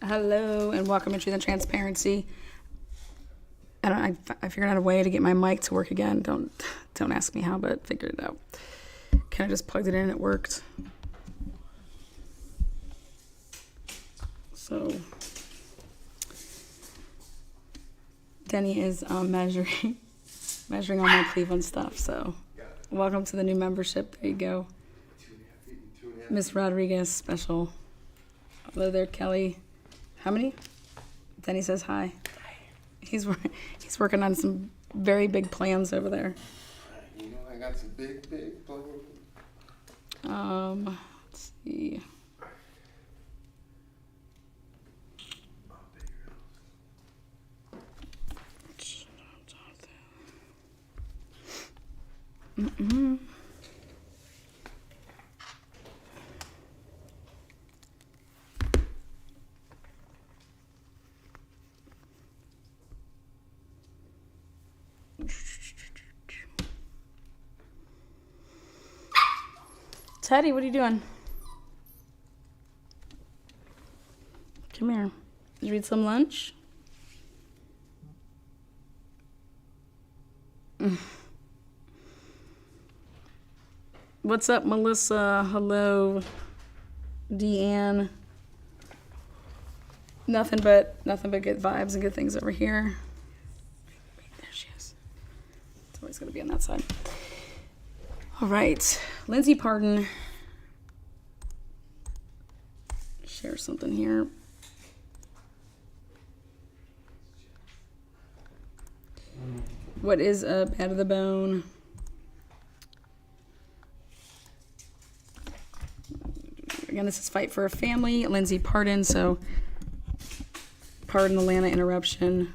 Hello and welcome to Truth and Transparency. I figured out a way to get my mic to work again. Don't ask me how, but figured it out. Kind of just plugged it in and it worked. So Denny is measuring all my Cleveland stuff. So welcome to the new membership. There you go. Miss Rodriguez special. Hello there, Kelly. How many? Denny says hi. He's working on some very big plans over there. You know, I got some big plans. Let's see. Teddy, what are you doing? Come here. Did you eat some lunch? What's up, Melissa? Hello, Deanne. Nothing but good vibes and good things over here. There she is. It's always gonna be on that side. All right, Lindsay Partin. Share something here. What is a bad of the bone? Again, this is Fight for a Family. Lindsay Partin, so pardon the Lana interruption.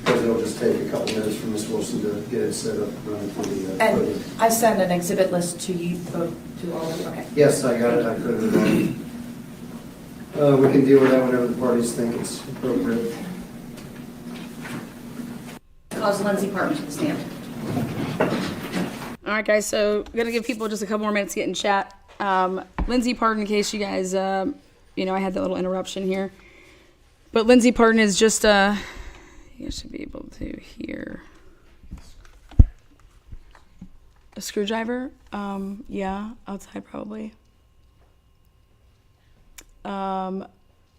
It'll just take a couple minutes for Ms. Wilson to get it set up and running for the And podium. I sent an exhibit list to you, to all of you, okay. Yes, I got it. I put it on. We can deal with that whenever the parties think it's appropriate. Cause Lindsay Partin to stand. All right, guys, so I'm going to give people just a couple more minutes to get in chat. Lindsay Partin, in case you guys, I had that little interruption here. But Lindsay Partin is just, you guys should be able to hear. A screwdriver? Yeah, outside probably. In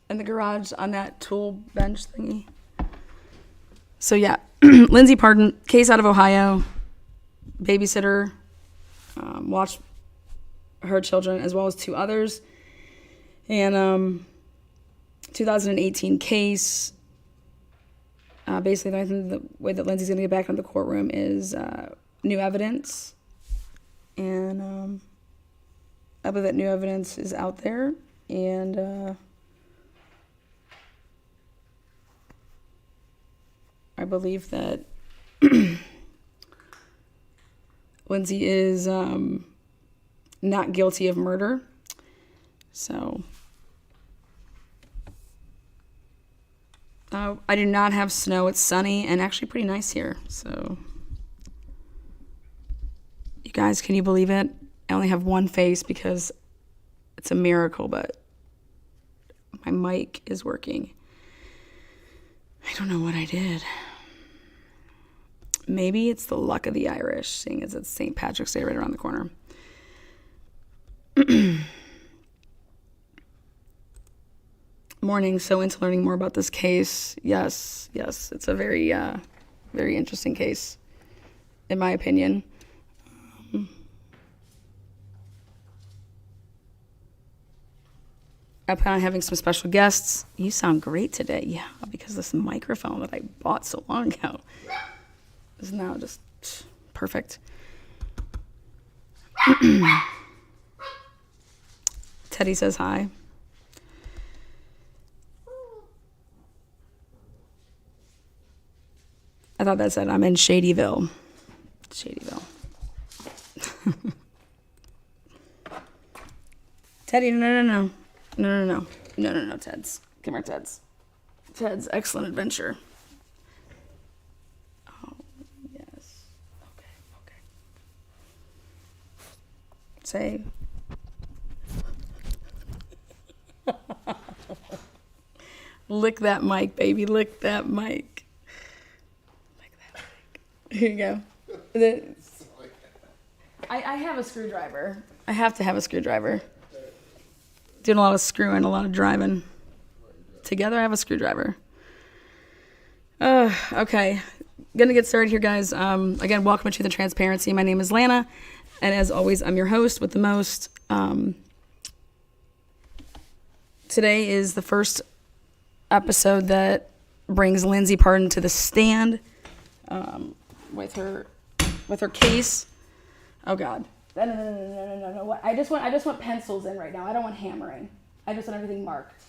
the garage on that tool bench thingy. So yeah, Lindsay Partin, case out of Ohio, babysitter, watched her children as well as two others. And 2018 case. Basically, the way that Lindsay's going to get back into the courtroom is new evidence. And I believe that new evidence is out there. And I believe that Lindsay is not guilty of murder. So I do not have snow. It's sunny and actually pretty nice here. So you guys, can you believe it? I only have one face because it's a miracle, but my mic is working. I don't know what I did. Maybe it's the luck of the Irish, seeing as it's St. Patrick's Day right around the corner. morning, so into learning more about this case. Yes, it's a very, very interesting case, in my opinion. I plan on having some special guests. You sound great today. Yeah, because this microphone that I bought so long ago is now just perfect. Teddy says hi. I thought that said I'm in Shadyville. Teddy, no, Ted's. Come here, Ted's. Ted's excellent adventure. Oh, yes. Okay. Say. Lick that mic, baby. Lick that mic. Here you go. I have a screwdriver. I have to have a screwdriver. Doing a lot of screwing, a lot of driving. Together, I have a screwdriver. Okay. Gonna get started here, guys. Again, welcome to The Transparency. My name is Lana, and as always, I'm your host with the most. Today is the first episode that brings Lindsay Partin to the stand with her case. Oh God. No. What? I just want pencils in right now. I don't want hammering. I just want everything marked.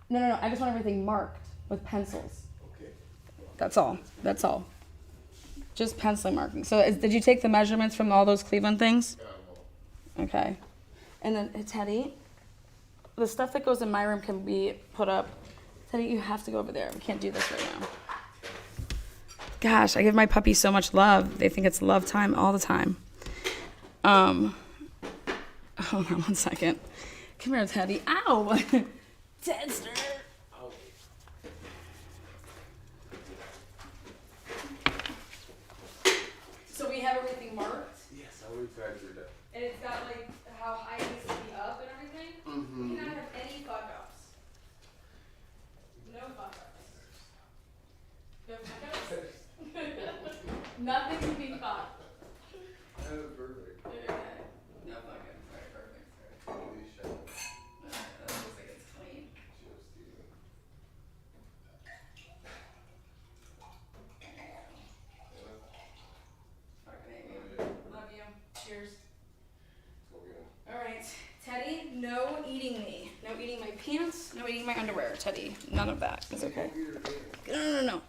No. I just want everything marked with pencils. Okay. That's all. Just penciling marking. So did you take the measurements from all those Cleveland things? Okay. And then Teddy, the stuff that goes in my room can be put up. Teddy, you have to go over there. We can't do this right now. Gosh, I give my puppy so much love. They think it's love time all the time. Hold on 1 second. Come here, Teddy. Ow! Tedster. So we have everything marked? Yes, I always measured it. And it's got like how high it needs to be up and everything? Mm-hmm. You cannot have any fuck-ups. No fuck-ups. No fuck-ups? Nothing can be caught. That was perfect. Okay. No fuck-ups. All right, perfect. Holy shit. That looks like it's clean. Just Steven. Okay, love you. Cheers. So good. All right, Teddy, no eating me. No eating my pants, no eating my underwear, Teddy. None of that is okay. No.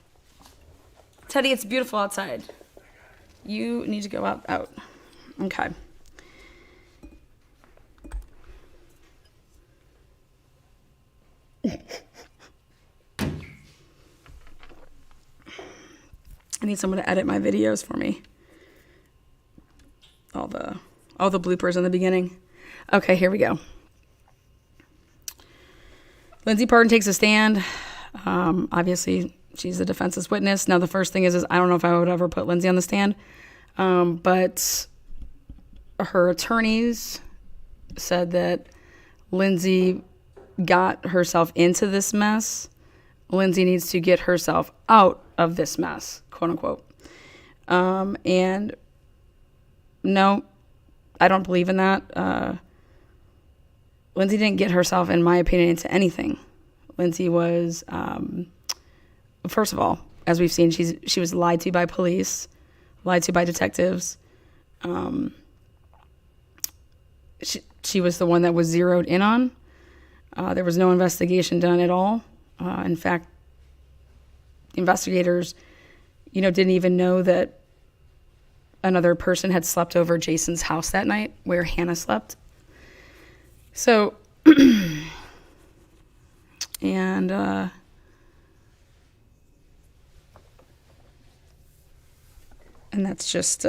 Teddy, it's beautiful outside. You need to go out. Okay. I need someone to edit my videos for me. All the bloopers in the beginning. Okay, here we go. Lindsay Partin takes a stand. Obviously, she's the defense's witness. Now, the first thing is I don't know if I would ever put Lindsay on the stand, but her attorneys said that Lindsay got herself into this mess. Lindsay needs to get herself out of this mess, quote unquote. And no, I don't believe in that. Lindsay didn't get herself, in my opinion, into anything. Lindsay was, first of all, as we've seen, she was lied to by police, lied to by detectives. She was the one that was zeroed in on. There was no investigation done at all. In fact, the investigators, didn't even know that another person had slept over Jason's house that night where Hannah slept. So, and that's just,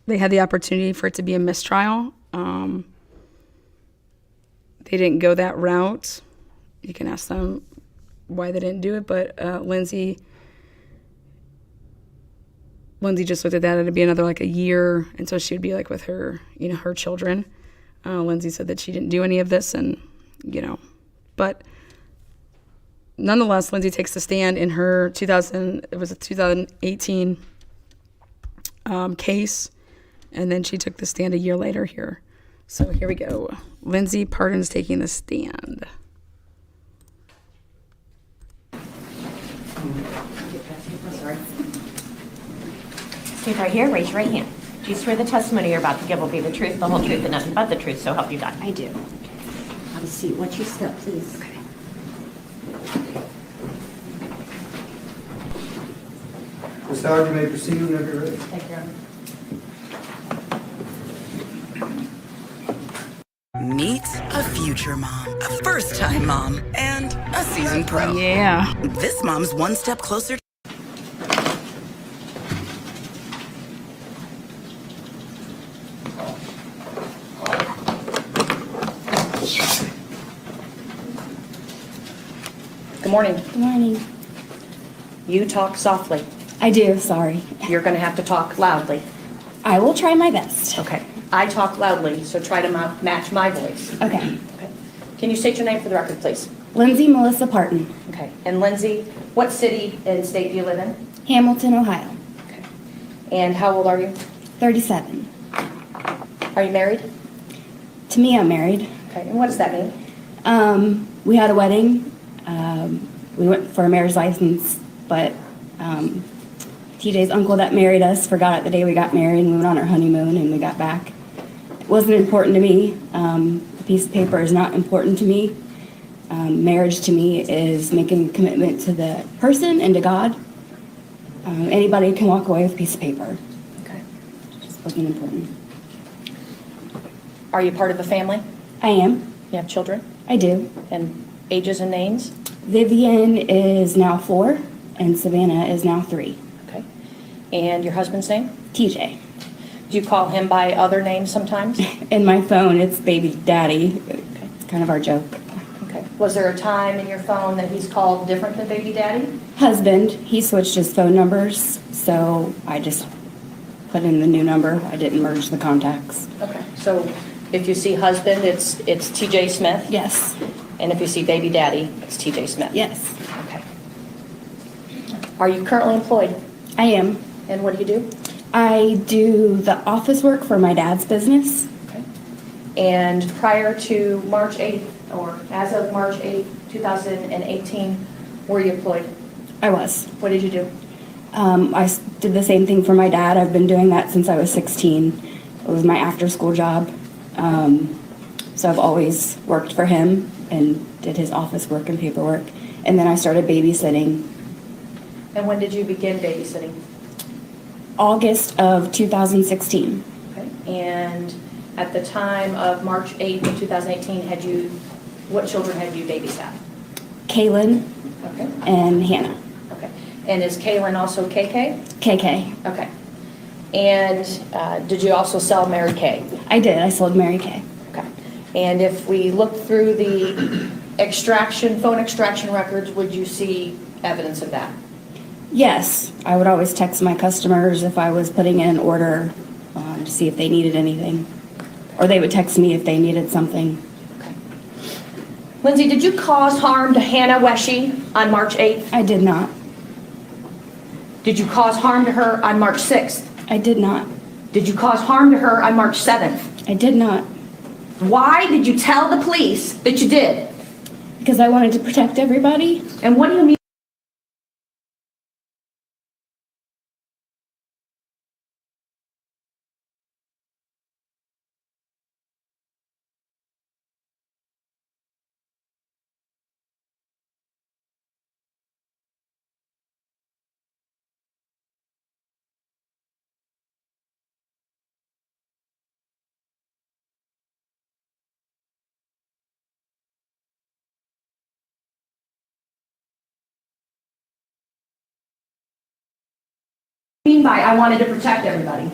they had the opportunity for it to be a mistrial. They didn't go that route. You can ask them why they didn't do it, but Lindsay just looked at that. It'd be another like a year until she would be like with her, her children. Lindsay said that she didn't do any of this, and, but nonetheless, Lindsay takes the stand in her 2018 case, and then she took the stand a year later here. So here we go. Lindsay Partin's taking the stand. Sorry. Stay right here, raise your right hand. Do you swear the testimony you're about to give will be the truth, the whole truth, and nothing but the truth, so help you God? I do. Have a seat. What's your step, please? Okay. Ms. Howard, you may proceed whenever you're ready. Thank you. Meet a future mom, a first-time mom, and a seasoned pro. Yeah. This mom's one step closer. Good morning. Good morning. You talk softly. I do, sorry. You're going to have to talk loudly. I will try my best. Okay. I talk loudly, so try to match my voice. Okay. Okay. Can you state your name for the record, please? Lindsay Melissa Partin, Okay. And Lindsay, what city and state do you live in? Hamilton, Ohio. Okay. And how old are you? 37. Are you married? To me, I'm married. Okay. And what does that mean? We had a wedding. We went for a marriage license, but TJ's uncle that married us forgot it the day we got married, and we went on our honeymoon, and we got back. It wasn't important to me. The piece of paper is not important to me. Marriage to me is making a commitment to the person and to God. Anybody can walk away with a piece of paper. Okay. It just wasn't important. Are you part of a family? I am. You have children? I do. And ages and names? Vivian is now 4, and Savannah is now 3. Okay. And your husband's name? TJ. Do you call him by other names sometimes? In my phone, it's baby daddy. It's kind of our joke. Okay. Was there a time in your phone that he's called different than baby daddy? Husband, he switched his phone numbers, so I just put in the new number. I didn't merge the contacts. Okay. So if you see husband, it's TJ Smith? Yes. And if you see baby daddy, it's TJ Smith? Yes. Okay. Are you currently employed? I am. And what do you do? I do the office work for my dad's business. Okay. And prior to March 8th, or as of March 8th, 2018, were you employed? I was. What did you do? Did the same thing for my dad. I've been doing that since I was 16. It was my after-school job. So I've always worked for him and did his office work and paperwork. And then I started babysitting And when did you begin babysitting? August of 2016. Okay. And at the time of March 8th, 2018, what children had you babysat? Kaylin Okay. and Hannah. Okay. And is Kaylin also KK? KK. Okay. And did you also sell Mary Kay? I did. I sold Mary Kay. Okay. And if we look through the phone extraction records, would you see evidence of that? Yes. I would always text my customers if I was putting in an order to see if they needed anything. Or they would text me if they needed something. Okay. Lindsay, did you cause harm to Hannah Weshy on March 8th? I did not. Did you cause harm to her on March 6th? I did not. Did you cause harm to her on March 7th? I did not. Why did you tell the police that you did? Because I wanted to protect everybody. And what do you mean? By I wanted to protect everybody?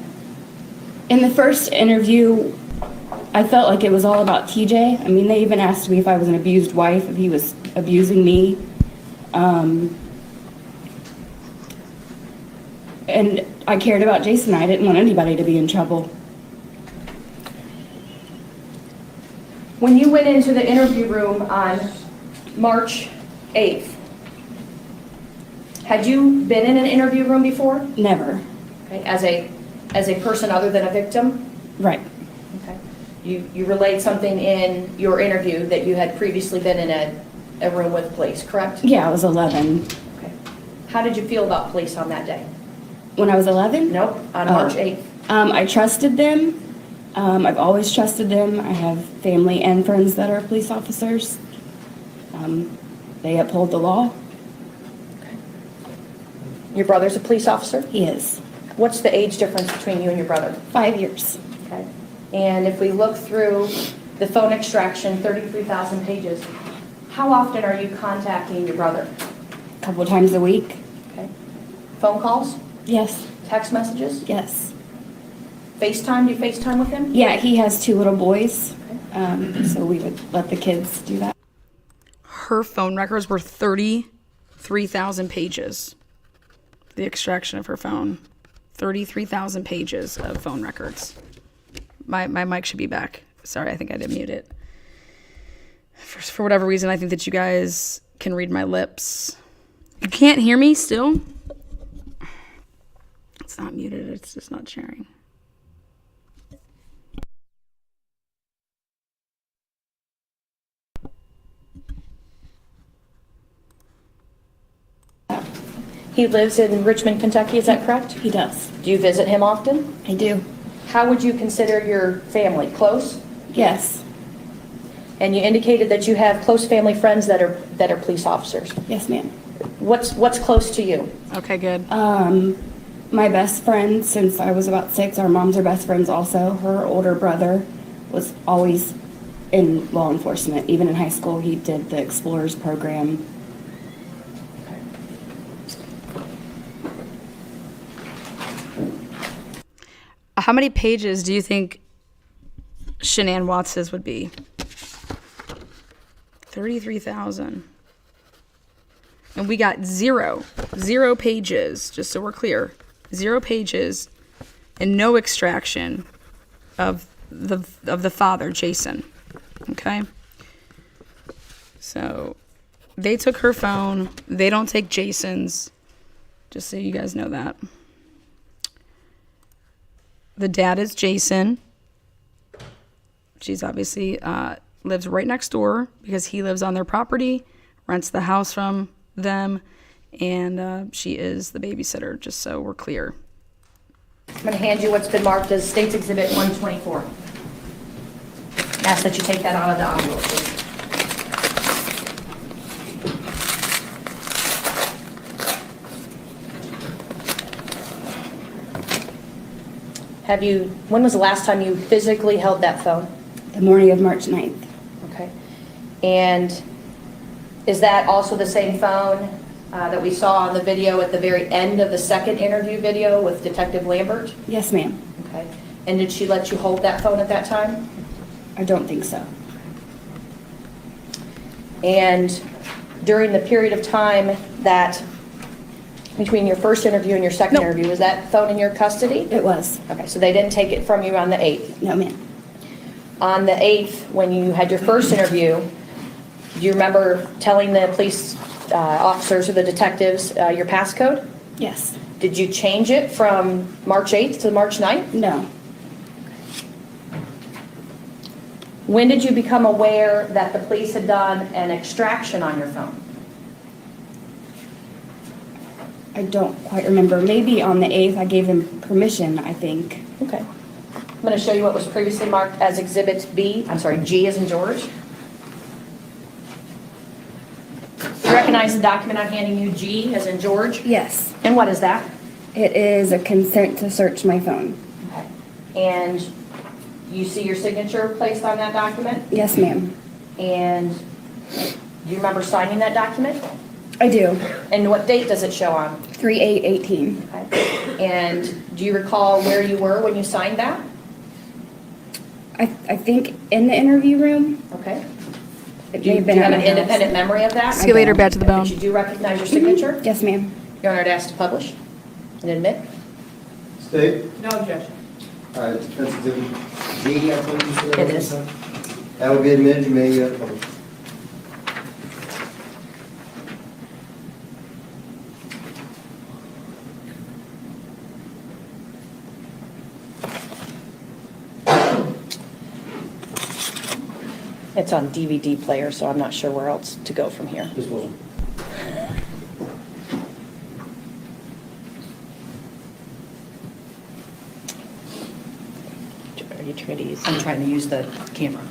In the first interview, I felt like it was all about TJ. I mean, they even asked me if I was an abused wife, if he was abusing me. And I cared about Jason. I didn't want anybody to be in trouble. When you went into the interview room on March 8th, had you been in an interview room before? Never. Okay, as a person other than a victim? Right. Okay. You relayed something in your interview that you had previously been in a room with police, correct? Yeah, I was 11. Okay. How did you feel about police on that day? When I was 11? Nope, on March 8th. I trusted them. I've always trusted them. I have family and friends that are police officers. They uphold the law. Your brother's a police officer? He is. What's the age difference between you and your brother? 5 years. Okay. And if we look through the phone extraction, 33,000 pages, how often are you contacting your brother? A couple times a week. Okay. Phone calls? Yes. Text messages? Yes. FaceTime? Do you FaceTime with him? Yeah, he has 2 little boys. So we would let the kids do that. Her phone records were 33,000 pages. The extraction of her phone. 33,000 pages of phone records. My mic should be back. Sorry, I think I did mute it. For whatever reason, I think that you guys can read my lips. You can't hear me still? It's not muted, it's just not sharing. He lives in Richmond, Kentucky, is that correct? He does. Do you visit him often? I do. How would you consider your family? Close? Yes. And you indicated that you have close family friends that are police officers. Yes, ma'am. What's close to you? Okay, good. My best friend since I was about 6, our moms are best friends also. Her older brother was always in law enforcement. Even in high school, he did the Explorers program. How many pages do you think Shanann Watts's would be? 33,000. And we got zero pages, just so we're clear. 0 pages and no extraction of the father, Jason. Okay? So they took her phone. They don't take Jason's. Just so you guys know that. The dad is Jason. She's obviously lives right next door because he lives on their property, rents the house from them, and she is the babysitter, just so we're clear. I'm going to hand you what's been marked as State's Exhibit 124. Ask that you take that out of the envelope, please. When was the last time you physically held that phone? The morning of March 9th. Okay. And is that also the same phone that we saw on the video at the very end of the second interview video with Detective Lambert? Yes, ma'am. Okay. And did she let you hold that phone at that time? I don't think so. And during the period of time that between your first interview and your second interview, was that phone in your custody? It was. Okay, so they didn't take it from you on the 8th. No, ma'am. On the 8th, when you had your first interview, do you remember telling the police officers or the detectives your passcode? Yes. Did you change it from March 8th to March 9th? No. When did you become aware that the police had done an extraction on your phone? I don't quite remember. Maybe on the 8th I gave them permission, I think. Okay. I'm going to show you what was previously marked as Exhibit G as in George. You recognize the document I'm handing you, G as in George? Yes. And what is that? It is a consent to search my phone. Okay. And you see your signature placed on that document? Yes, ma'am. And do you remember signing that document? I do. And what date does it show on? 3/8/18. Okay. And do you recall where you were when you signed that? I think in the interview room. Okay. It Do may you have been have at an my house. independent memory of that? See you later, bad to the But bone. you do recognize your signature? Yes, ma'am. Your Honor, to ask to publish and admit? State? No objection. That's exhibit G, I believe you said. It is. That would be admitted, you may publish. It's on DVD player, so I'm not sure where else to go from here. This one. Are you trying to use? I'm trying to use the camera.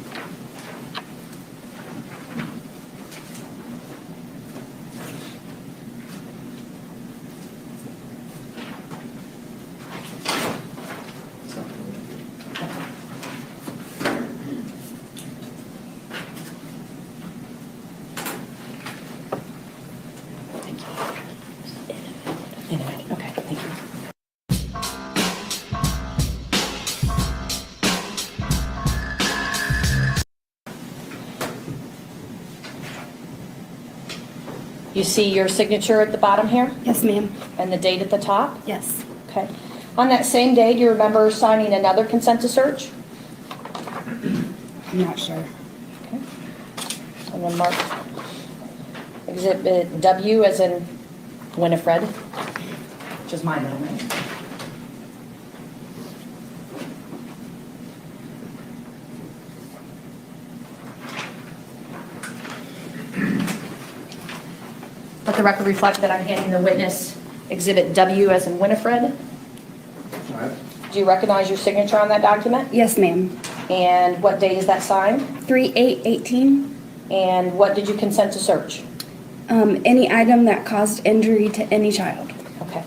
Okay, thank you. You see your signature at the bottom here Yes, ma'am. and the date at the top? Yes. Okay. On that same day, do you remember signing another consent to search? I'm not sure. Okay. And then mark Exhibit W as in Winifred, which is my middle name. Let the record reflect that I'm handing the witness Exhibit W as in Winifred. All right. Do you recognize your signature on that document? Yes, ma'am. And what date is that signed? 3/8/18. And what did you consent to search? Any item that caused injury to any child. Okay.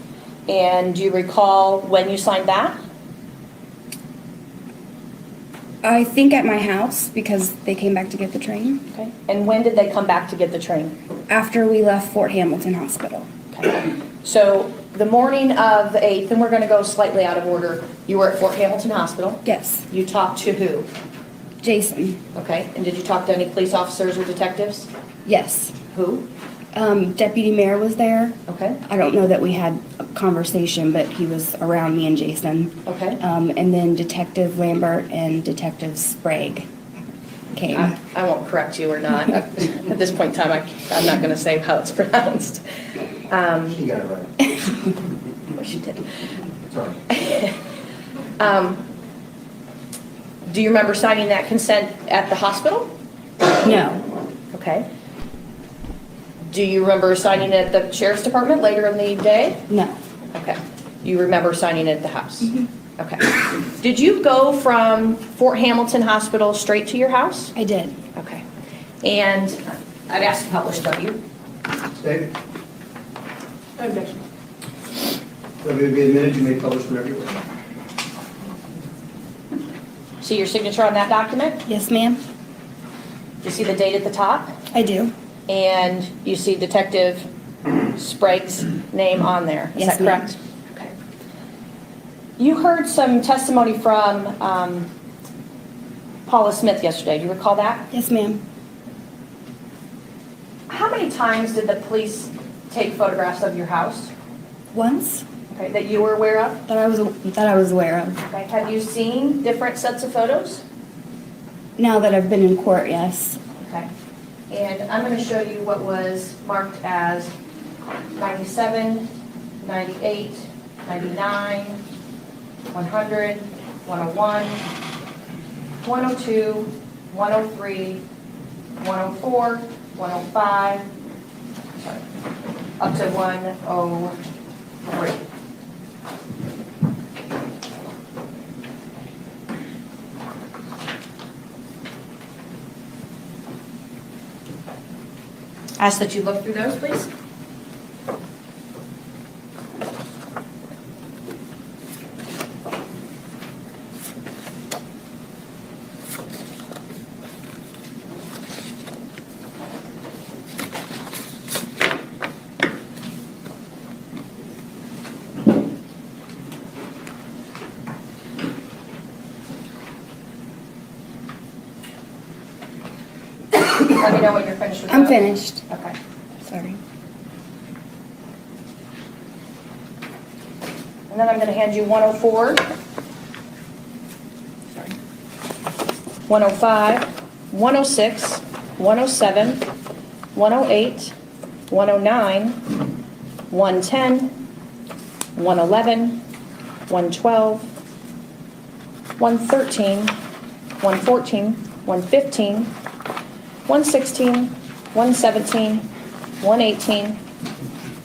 And do you recall when you signed that? I think at my house because they came back to get the train Okay. And when did they come back to get the train? after we left Fort Hamilton Hospital. Okay. So the morning of the 8th, and we're going to go slightly out of order, you were at Fort Hamilton Hospital. Yes. You talked to who? Jason. Okay. And did you talk to any police officers or detectives? Yes. Who? Deputy Mayor was there. Okay. I don't know that we had a conversation, but he was around me and Jason. Okay. And then Detective Lambert and Detective Sprague came. I won't correct you or not. At this point in time, I'm not going to say how it's pronounced. She got it right. What she did. Sorry. Do you remember signing that consent at the hospital? No. Okay. Do you remember signing it at the sheriff's department later in the day? No. Okay. You remember signing it at the house? Okay. Did you go from Fort Hamilton Hospital straight to your house? I did. Okay. And I've asked to publish W. Dave? Objection. So it would be admitted, you may publish whenever you wish. See your signature on that document? Yes, ma'am. You see the date at the top? I do. And you see Detective Sprague's name on there. Is Yes, that ma'am. correct? Okay. You heard some testimony from Paula Smith yesterday. Do you recall that? Yes, ma'am. How many times did the police take photographs of your house, Once okay, that you were aware of? that I was aware of. Okay. Have you seen different sets of photos? Now that I've been in court, yes. Okay. And I'm going to show you what was marked as 97, 98, 99, 100, 101, 102, 103, 104, 105, sorry, up to 103. Ask that you look through those, please. Let me know when you're finished with I'm those. finished. Okay. Sorry. And then I'm going to hand you 104, 105, 106, 107, 108, 109, 110, 111, 112, 113, 114, 115, 116, 117, 118,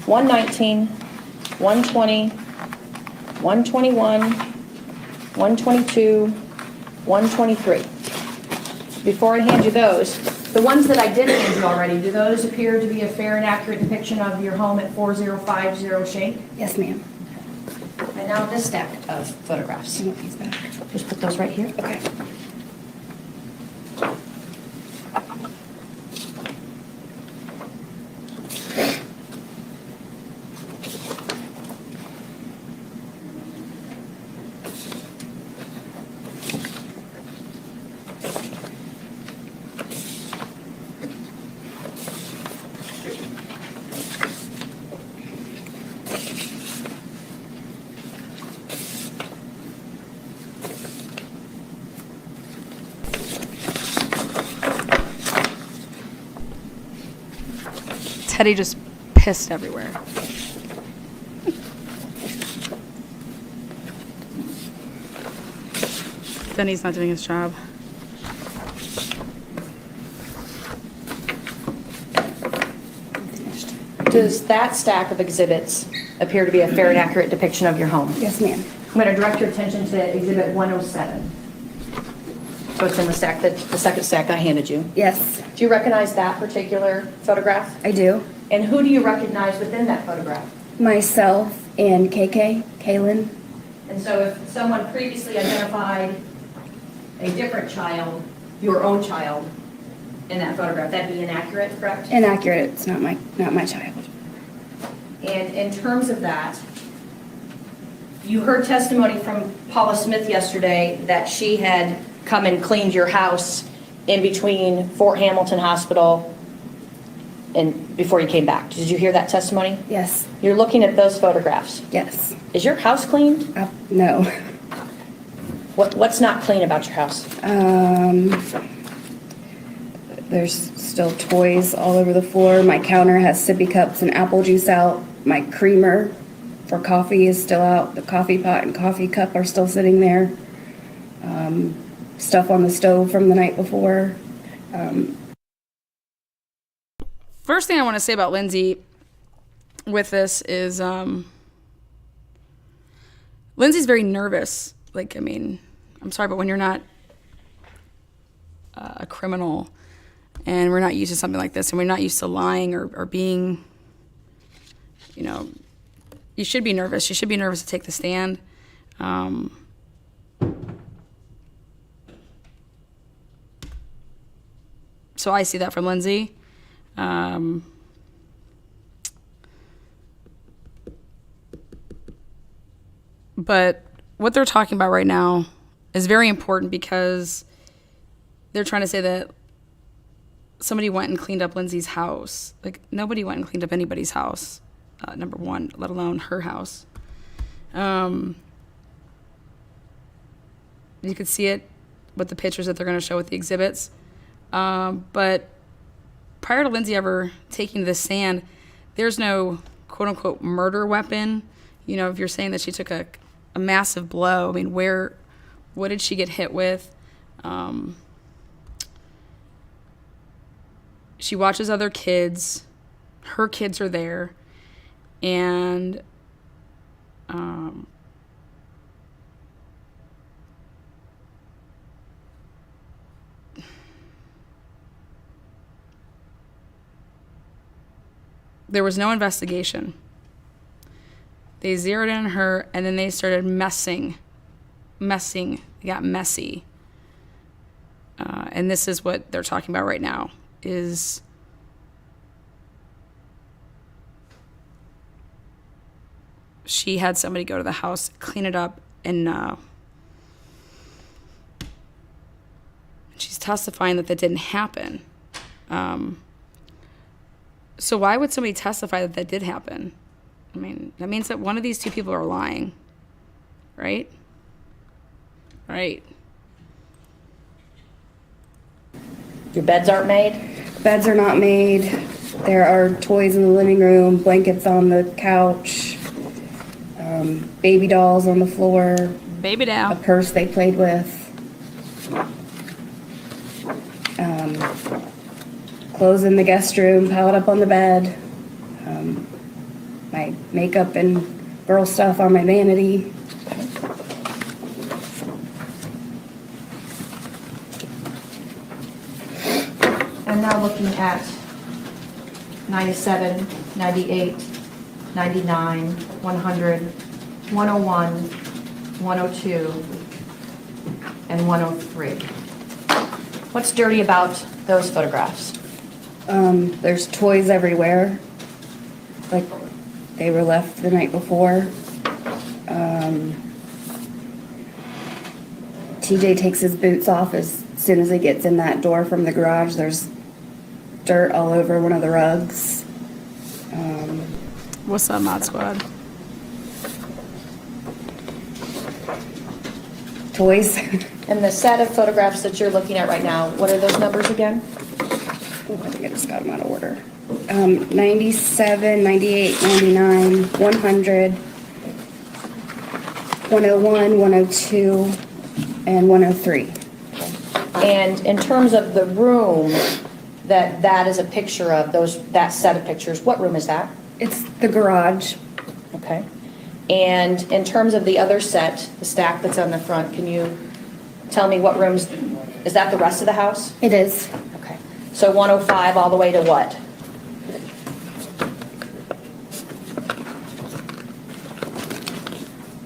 119, 120, 121, 122, 123. Before I hand you those, the ones that I did hand you already, do those appear to be a fair and accurate depiction of your home at 4050 Shake? Yes, ma'am. And now this stack of photographs. I want these back. Just put those right here. Okay. Teddy just pissed everywhere. Denny's not doing his job. Does that stack of exhibits appear to be a fair and accurate depiction of your home? Yes, ma'am. I'm going to direct your attention to exhibit 107. So it's in the stack, the second stack I handed you. Yes, Do you recognize that particular photograph? I do. And who do you recognize within that photograph? Myself and Kaylin. And so if someone previously identified a different child, your own child, in that photograph, that'd be inaccurate, correct? Inaccurate. It's not my child. And in terms of that, you heard testimony from Paula Smith yesterday that she had come and cleaned your house in between Fort Hamilton Hospital and before you came back. Did you hear that testimony? Yes. You're looking at those photographs. Yes. Is your house cleaned? No. What's not clean about your house? There's still toys all over the floor. My counter has sippy cups and apple juice out. My creamer for coffee is still out. The coffee pot and coffee cup are still sitting there. Stuff on the stove from the night before. First thing I want to say about Lindsay with this is Lindsay's very nervous. Like, I mean, I'm sorry, but when you're not a criminal and we're not used to something like this and we're not used to lying or being, you know, you should be nervous. You should be nervous to take the stand. So I see that from Lindsay. But what they're talking about right now is very important because they're trying to say that somebody went and cleaned up Lindsay's house. Like, nobody went and cleaned up anybody's house, number one, let alone her house. You could see it with the pictures that they're going to show with the exhibits. But prior to Lindsay ever taking the stand, there's no quote-unquote murder weapon. You know, if you're saying that she took a massive blow, I mean, what did she get hit with? She watches other kids. Her kids are there. And there was no investigation. They zeroed in on her, and then they started messing. It got messy. And this is what they're talking about right now, is she had somebody go to the house, clean it up, and she's testifying that didn't happen. So why would somebody testify that did happen? I mean, that means that one of these two people are lying, right? Right. Your beds aren't made? Beds are not made. There are toys in the living room, blankets on the couch, baby dolls on the floor, Baby a down. purse they played with, clothes in the guest room piled up on the bed, my makeup and girl stuff on my vanity. I'm now looking at 97, 98, 99, 100, 101, 102, and 103. What's dirty about those photographs? There's toys everywhere, like they were left the night before. TJ takes his boots off as soon as he gets in that door from the garage. There's dirt all over one of the rugs. What's up, Mod Squad? Toys. And the set of photographs that you're looking at right now, what are those numbers again? Oh, I think I just got them out of order. 97, 98, 99, 100, 101, 102, and 103. And in terms of the room that is a picture of, that set of pictures, what room is that? It's the garage. Okay. And in terms of the other set, the stack that's on the front, can you tell me what rooms, is that the rest of the house? It is. Okay. So 105 all the way to what?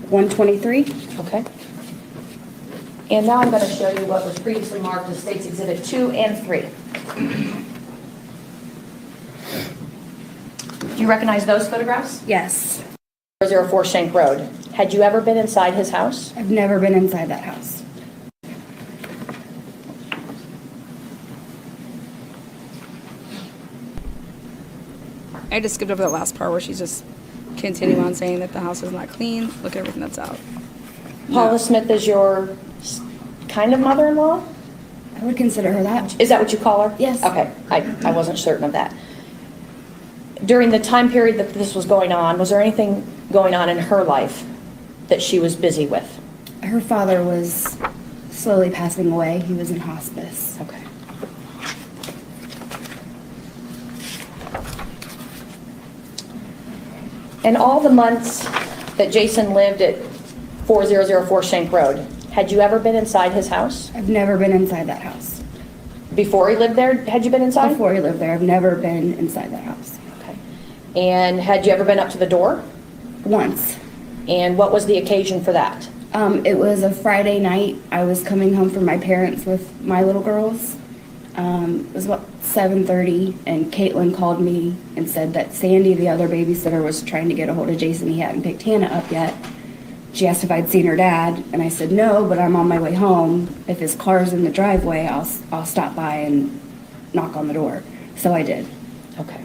$123. Okay. And now I'm going to show you what was previously marked as States Exhibit 2 and 3. Do you recognize those photographs? Yes. 004 Shank Road. Had you ever been inside his house? I've never been inside that house. I just skipped over that last part where she's just continuing on saying that the house is not clean. Look at everything that's out. Paula Smith is your kind of mother-in-law? I would consider her that. Is that what you call her? Yes. Okay, I wasn't certain of that. During the time period that this was going on, was there anything going on in her life that she was busy with? Her father was slowly passing away. He was in hospice. Okay. And all the months that Jason lived at 4004 Shank Road, had you ever been inside his house? I've never been inside that house. Before he lived there, had you been inside? Before he lived there, I've never been inside that house. Okay. And had you ever been up to the door? Once. And what was the occasion for that? It was a Friday night. I was coming home from my parents with my little girls. It was about 7:30, and Caitlin called me and said that Sandy, the other babysitter, was trying to get a hold of Jason. He hadn't picked Hannah up yet. She asked if I'd seen her dad, and I said no, but I'm on my way home. If his car's in the driveway, I'll stop by and knock on the door. So I did. Okay.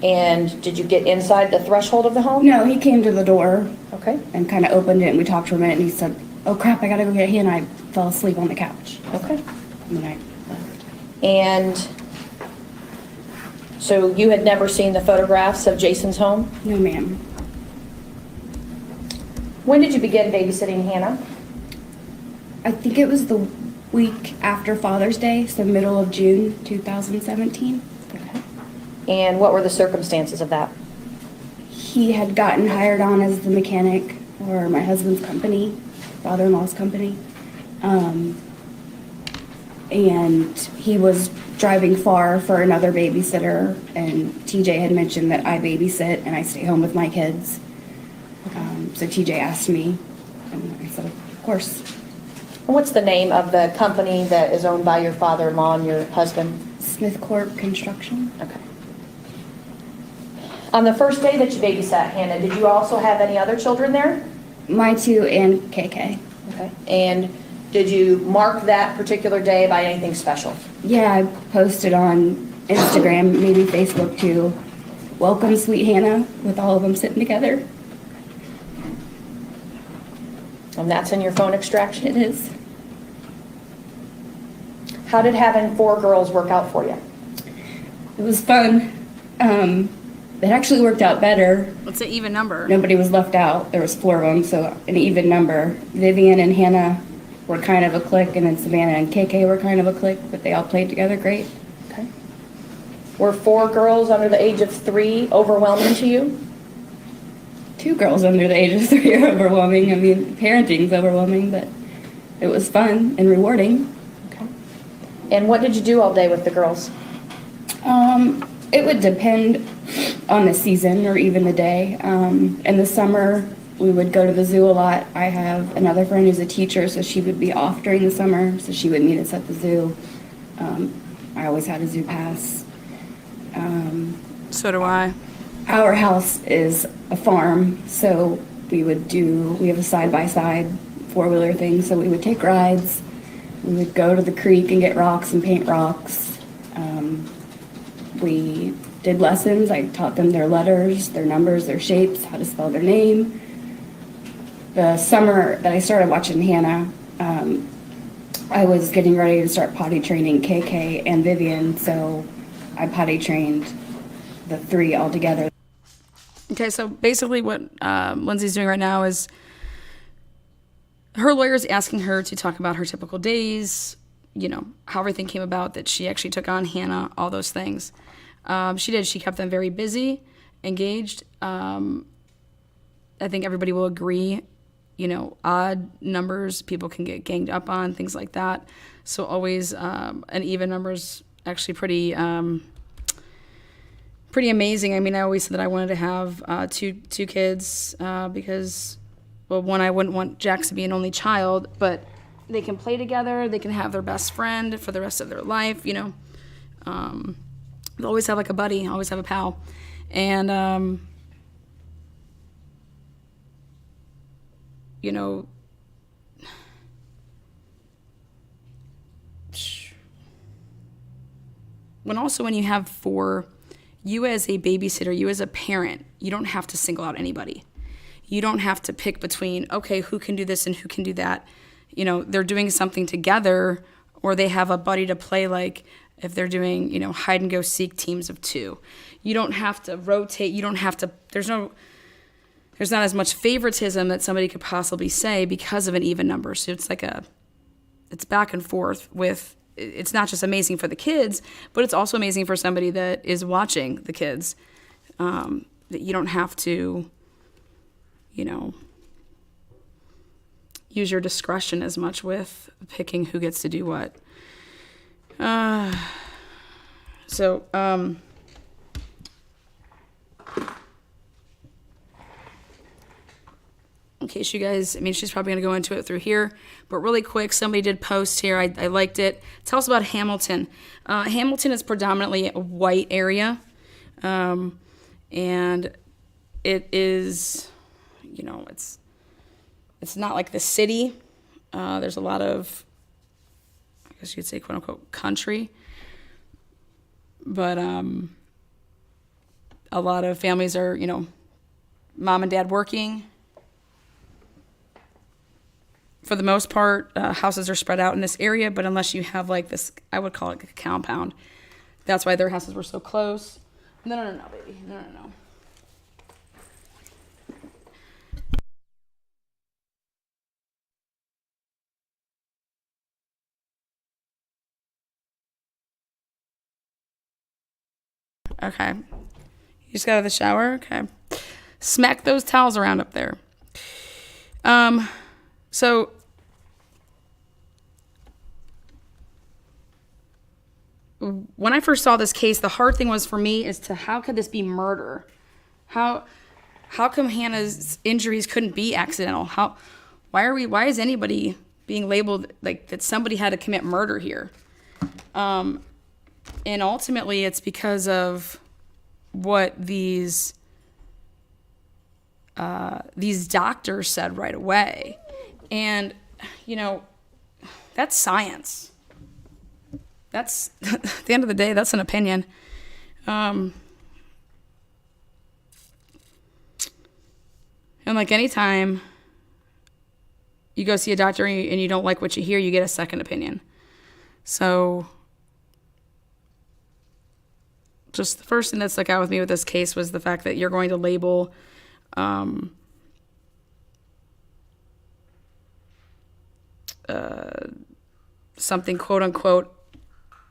And did you get inside the threshold of the home? No, he came to the door Okay. and kind of opened it, and we talked for a minute, and he said, "Oh crap, I gotta go get Hannah." I fell asleep on the couch. Okay. And then I left. And so you had never seen the photographs of Jason's home? No, ma'am. When did you begin babysitting Hannah? I think it was the week after Father's Day, so middle of June 2017. Okay. And what were the circumstances of that? He had gotten hired on as the mechanic for my husband's company, father-in-law's company. And he was driving far for another babysitter, and TJ had mentioned that I babysit and I stay home with my kids. So TJ asked me, and I said, of course. And what's the name of the company that is owned by your father-in-law and your husband? Smith Corp Construction. Okay. On the first day that you babysat Hannah, did you also have any other children there? My two and KK. Okay. And did you mark that particular day by anything special? Yeah, I posted on Instagram, maybe Facebook too. Welcome, sweet Hannah, with all of them sitting together. And that's in your phone extraction? It is. How did having 4 girls work out for you? It was fun. It actually worked out better. What's an even number? Nobody was left out. There was 4 of them, so an even number. Vivian and Hannah were kind of a clique, and then Savannah and KK were kind of a clique, but they all played together great. Okay. Were 4 girls under the age of 3 overwhelming to you? 2 girls under the age of 3 are overwhelming. I mean, parenting's overwhelming, but it was fun and rewarding. Okay. And what did you do all day with the girls? It would depend on the season or even the day. In the summer, we would go to the zoo a lot. I have another friend who's a teacher, so she would be off during the summer, so she would meet us at the zoo. I always had a zoo pass. So do I. Our house is a farm, so we have a side-by-side 4-wheeler thing, so we would take rides. We would go to the creek and get rocks and paint rocks. We did lessons. I taught them their letters, their numbers, their shapes, how to spell their name. The summer that I started watching Hannah, I was getting ready to start potty training KK and Vivian, so I potty trained the 3 all together. Okay, so basically what Lindsay's doing right now is her lawyer's asking her to talk about her typical days, you know, how everything came about, that she actually took on Hannah, all those things. She did. She kept them very busy, engaged. I think everybody will agree, you know, odd numbers people can get ganged up on, things like that. So always an even number is actually pretty amazing. I mean, I always said that I wanted to have two kids because, well, one, I wouldn't want Jax to be an only child, but they can play together. They can have their best friend for the rest of their life, you know. They'll always have like a buddy, always have a pal. And, you know, when you have 4, you as a babysitter, you as a parent, you don't have to single out anybody. You don't have to pick between, okay, who can do this and who can do that. You know, they're doing something together, or they have a buddy to play, like if they're doing, you know, hide and go seek teams of 2. You don't have to rotate. You don't have to, there's not as much favoritism that somebody could possibly say because of an even number. So it's like it's back and forth with, it's not just amazing for the kids, but it's also amazing for somebody that is watching the kids, that you don't have to, you know, use your discretion as much with picking who gets to do what. In case you guys, I mean, she's probably going to go into it through here, but really quick, somebody did post here. I liked it. Tell us about Hamilton. Hamilton is predominantly a white area, and it is, you know, it's not like the city. There's a lot of, I guess you'd say, quote unquote, country, but a lot of families are, you know, mom and dad working. For the most part, houses are spread out in this area, but unless you have like this, I would call it a compound. That's why their houses were so close. No, baby. No. Okay. You just got out of the shower? Okay. Smack those towels around up there. So when I first saw this case, the hard thing was for me is to, how could this be murder? How come Hannah's injuries couldn't be accidental? Why is anybody being labeled like that somebody had to commit murder here? And ultimately it's because of what these doctors said right away. And, you know, that's science. That's, at the end of the day, that's an opinion. And like anytime you go see a doctor and you don't like what you hear, you get a second opinion. So just the first thing that stuck out with me with this case was the fact that you're going to label something, quote unquote,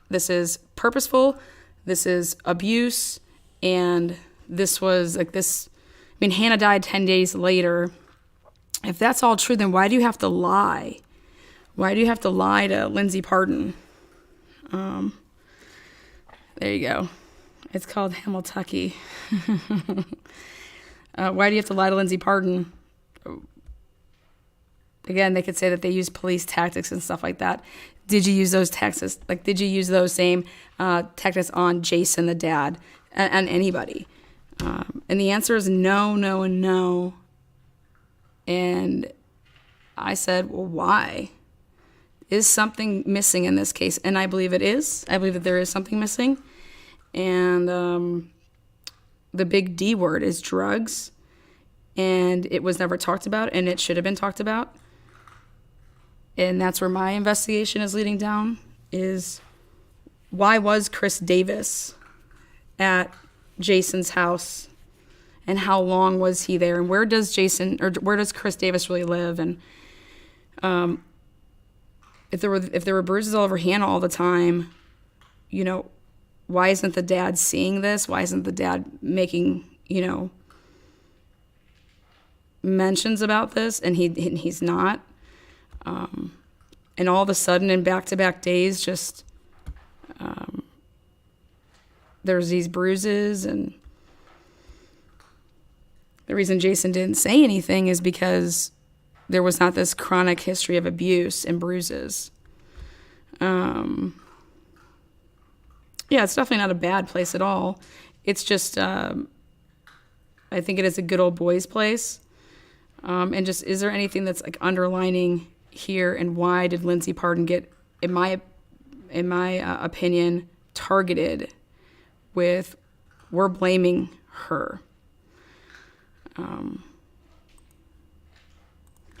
this is purposeful, this is abuse, and this was like this. I mean, Hannah died 10 days later. If that's all true, then why do you have to lie? Why do you have to lie to Lindsay Partin? There you go. It's called Hamiltucky. Why do you have to lie to Lindsay Partin? Again, they could say that they use police tactics and stuff like that. Did you use those tactics? Like, did you use those same tactics on Jason, the dad, and anybody? And the answer is no, no, and no. And I said, well, why? Is something missing in this case? And I believe it is. I believe that there is something missing. And the big D word is drugs. And it was never talked about, and it should have been talked about. And that's where my investigation is leading down, is why was Chris Davis at Jason's house, and how long was he there, and where does Chris Davis really live? And if there were bruises all over Hannah all the time, you know, why isn't the dad seeing this? Why isn't the dad making, you know, mentions about this? And he's not. And all of a sudden, in back-to-back days, just there's these bruises. And the reason Jason didn't say anything is because there was not this chronic history of abuse and bruises. Yeah, it's definitely not a bad place at all. It's just, I think it is a good old boys place. And just, is there anything that's like underlining here, and why did Lindsay Partin get, in my opinion, targeted with, we're blaming her. For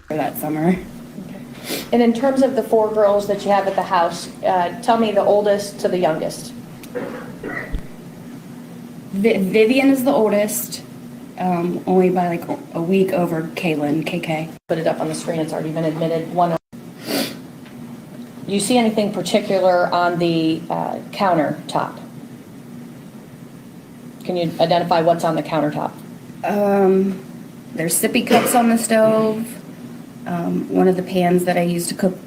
that summer. And in terms of the 4 girls that you have at the house, tell me the oldest to the youngest. Vivian is the oldest, only by like a week over Kaylin, KK. Put it up on the screen, it's already been admitted. Do you see anything particular on the countertop? Can you identify what's on the countertop? There's sippy cups on the stove, one of the pans that I used to cook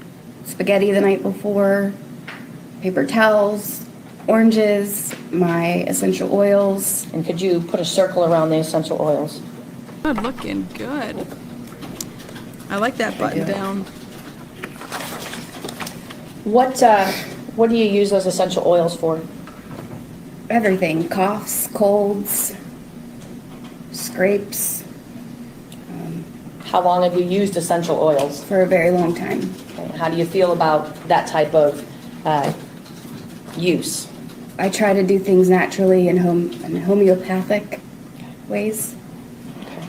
spaghetti the night before, paper towels, oranges, my essential oils. And could you put a circle around the essential oils? Good looking, good. I like that button down. What do you use those essential oils for? Everything, coughs, colds, scrapes, How long have you used essential oils? for a very long time. Okay, how do you feel about that type of use? I try to do things naturally in homeopathic ways. Okay.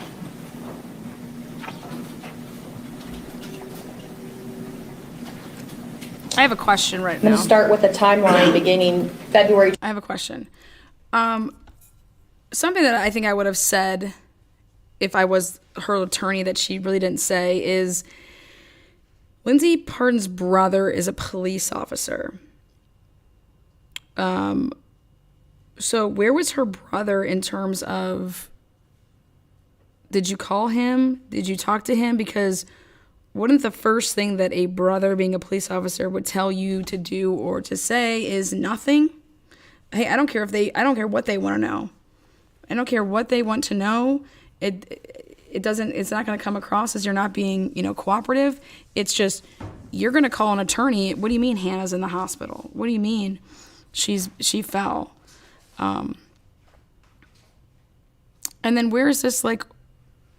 I have a question right I'm going now. to start with a timeline beginning February. I have a question. Something that I think I would have said if I was her attorney that she really didn't say is, Lindsay Partin's brother is a police officer. So where was her brother in terms of, did you call him? Did you talk to him? Because wouldn't the first thing that a brother being a police officer would tell you to do or to say is nothing? Hey, I don't care what they want to know. I don't care what they want to know. It's not going to come across as you're not being, cooperative. It's just, you're going to call an attorney. What do you mean Hannah's in the hospital? What do you mean she fell? And then where is this, like,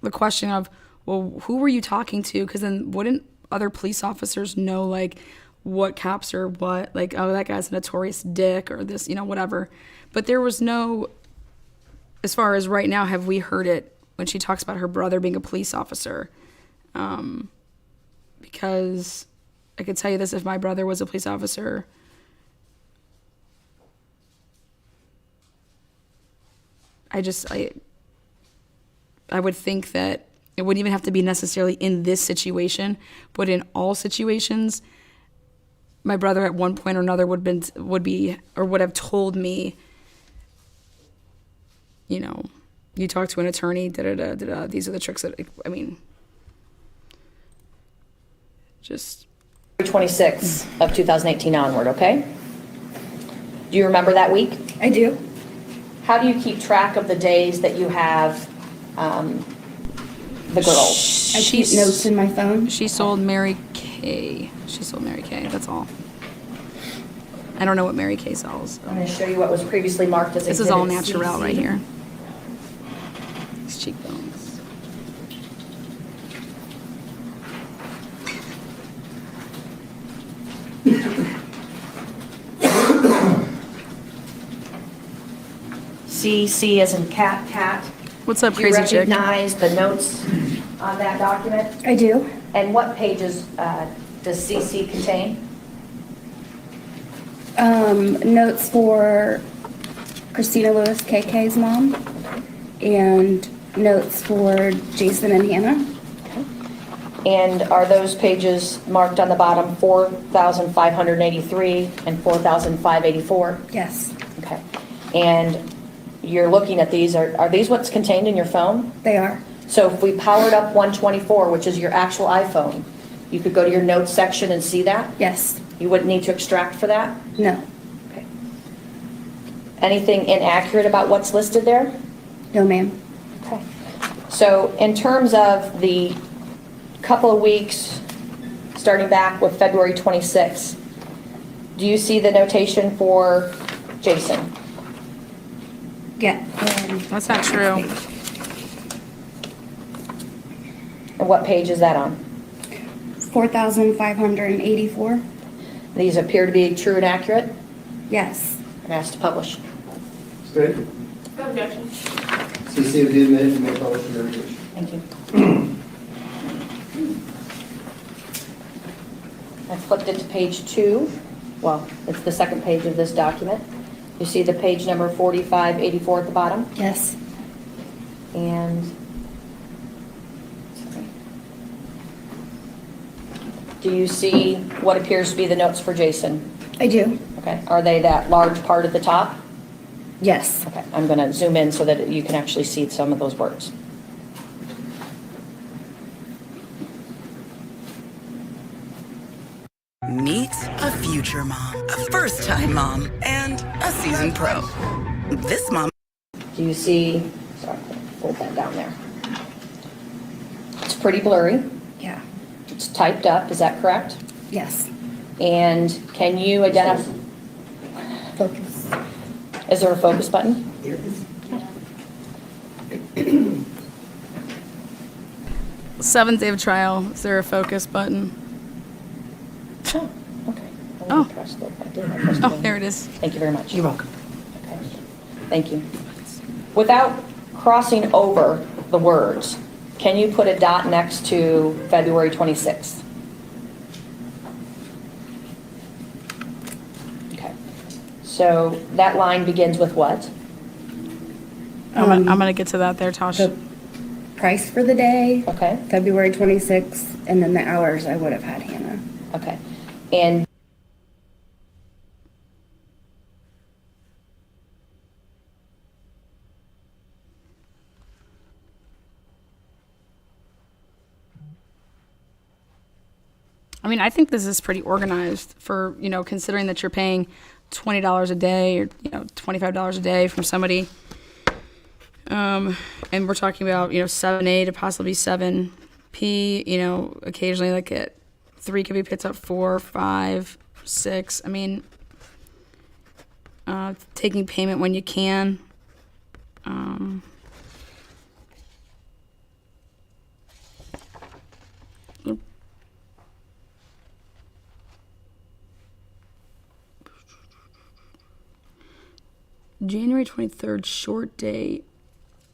the question of, well, who were you talking to? Because then wouldn't other police officers know, like, what cops are what? Like, oh, that guy's a notorious dick or this, whatever. But there was no, as far as right now, have we heard it when she talks about her brother being a police officer? Because I could tell you this, if my brother was a police officer, I would think that it wouldn't even have to be necessarily in this situation, but in all situations, my brother at one point or another would have told me, you know, you talk to an attorney, these are the tricks that, I mean, just. 26 of 2018 onward, okay? Do you remember that week? I do. How do you keep track of the days that you have the girls? I keep notes in my phone. She sold Mary Kay. That's all. I don't know what Mary Kay sells. I'm going to show you what was previously marked as This is all Exhibit natural CC. right here. These cheekbones. CC as in cat. What's up, Do you crazy chick? recognize the notes on that document? I do. And what pages does CC contain? Notes for Christina Lewis, KK's mom, and notes for Jason and Hannah. And are those pages marked on the bottom 4,583 and 4,584? Yes, Okay. And you're looking at these, are these what's contained in your phone? they are. So if we powered up 124, which is your actual iPhone, you could go to your notes section and see that? Yes. You wouldn't need to extract for that? No. Okay. Anything inaccurate about what's listed there? No, ma'am. Okay. So in terms of the couple of weeks, starting back with February 26th, do you see the notation for Jason? Yeah. That's not true. And what page is that on? 4,584. These appear to be true and accurate? Yes. I'm asked to publish. Good. No objection. CC will be admitted, you may publish your notation. Thank you. I flipped it to page 2. Well, it's the second page of this document. You see the page number 4584 at the bottom? Yes. And, sorry. Do you see what appears to be the notes for Jason? I do. Okay, are they that large part at the top? Yes. Okay, I'm going to zoom in so that you can actually see some of those words. Meet a future mom, a first-time mom, and a seasoned pro. This mom. Do you see, sorry, fold that down there. It's pretty blurry. Yeah. It's typed up, is that correct? Yes. And can you identify, Focus. is there a focus button? Seventh day of trial. Is there a focus button? Oh, okay. I Oh. pressed it. I did. I pressed Oh, it. there it is. Thank you very much. You're welcome. Okay. Thank you. Without crossing over the words, can you put a dot next to February 26th? Okay. So that line begins with what? I'm gonna get to that there, Tosh. The price for the day, Okay, February 26th, and then the hours I would have had Hannah. okay. And I mean, I think this is pretty organized for, you know, considering that you're paying $20 a day or, you know, $25 a day from somebody. And we're talking about, you know, 7A to possibly 7P, you know, occasionally like at 3 could be picked up 4, 5, 6. I mean, taking payment when you can. January 23rd, short day.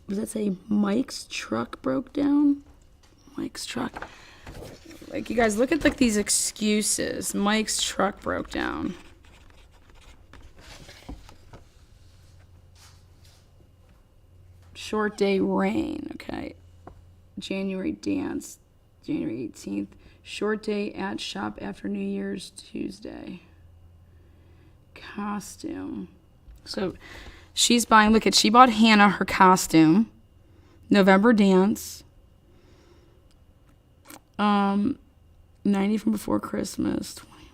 Does that say Mike's truck broke down? Mike's truck. Like, you guys, look at like these excuses. Mike's truck broke down. Short day rain, okay. January dance, January 18th. Short day at shop after New Year's Tuesday. Costume. So she's buying, look at, she bought Hannah her costume. November dance. 90 from before Christmas. 21.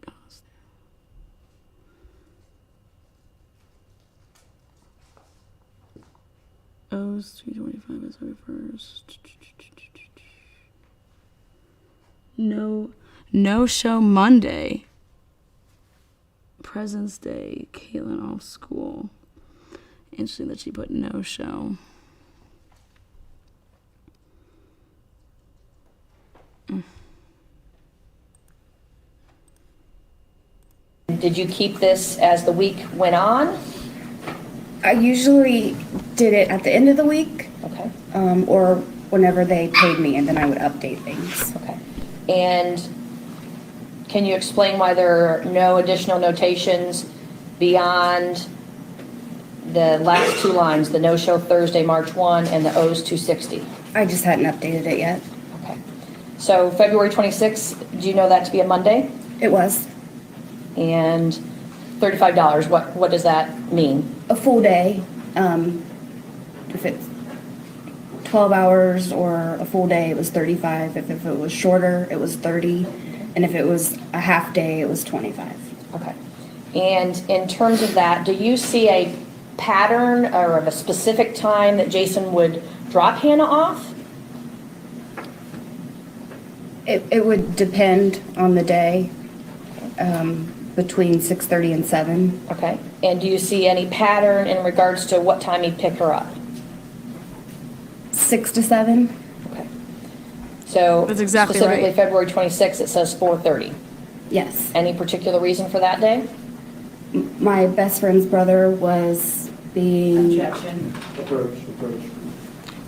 Costume. O's 325 is 31st. No show Monday. President's Day. Caitlin off school. Interesting that she put no show. Did you keep this as the week went on? I usually did it at the end of the week, Okay, or whenever they paid me, and then I would update things. okay. And can you explain why there are no additional notations beyond the last two lines, the no-show Thursday, March 1, and the O's 260? I just hadn't updated it yet. Okay. So February 26th, do you know that to be a Monday? It was And $35, what does that mean? a full day. If it's 12 hours or a full day, it was 35. If it was shorter, it was 30. And if it was a half day, it was 25. Okay. And in terms of that, do you see a pattern or of a specific time that Jason would drop Hannah off? It would depend on the day, between 6:30 and 7. Okay. And do you see any pattern in regards to what time he'd pick her up? 6 to 7. Okay. So That's exactly specifically right. February 26th, it says 4:30. Yes. Any particular reason for that day? My best friend's brother was being. Approach.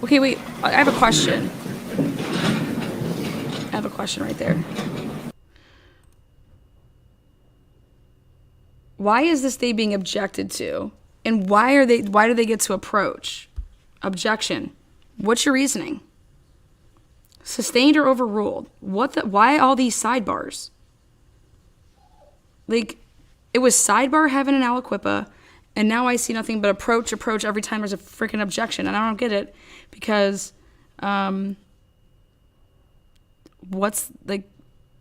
Okay, wait. I have a question. I have a question right there. Why is this day being objected to? And why do they get to approach? Objection. What's your reasoning? Sustained or overruled? Why all these sidebars? Like, it was sidebar heaven and Aliquippa, and now I see nothing but approach every time there's a freaking objection, and I don't get it because,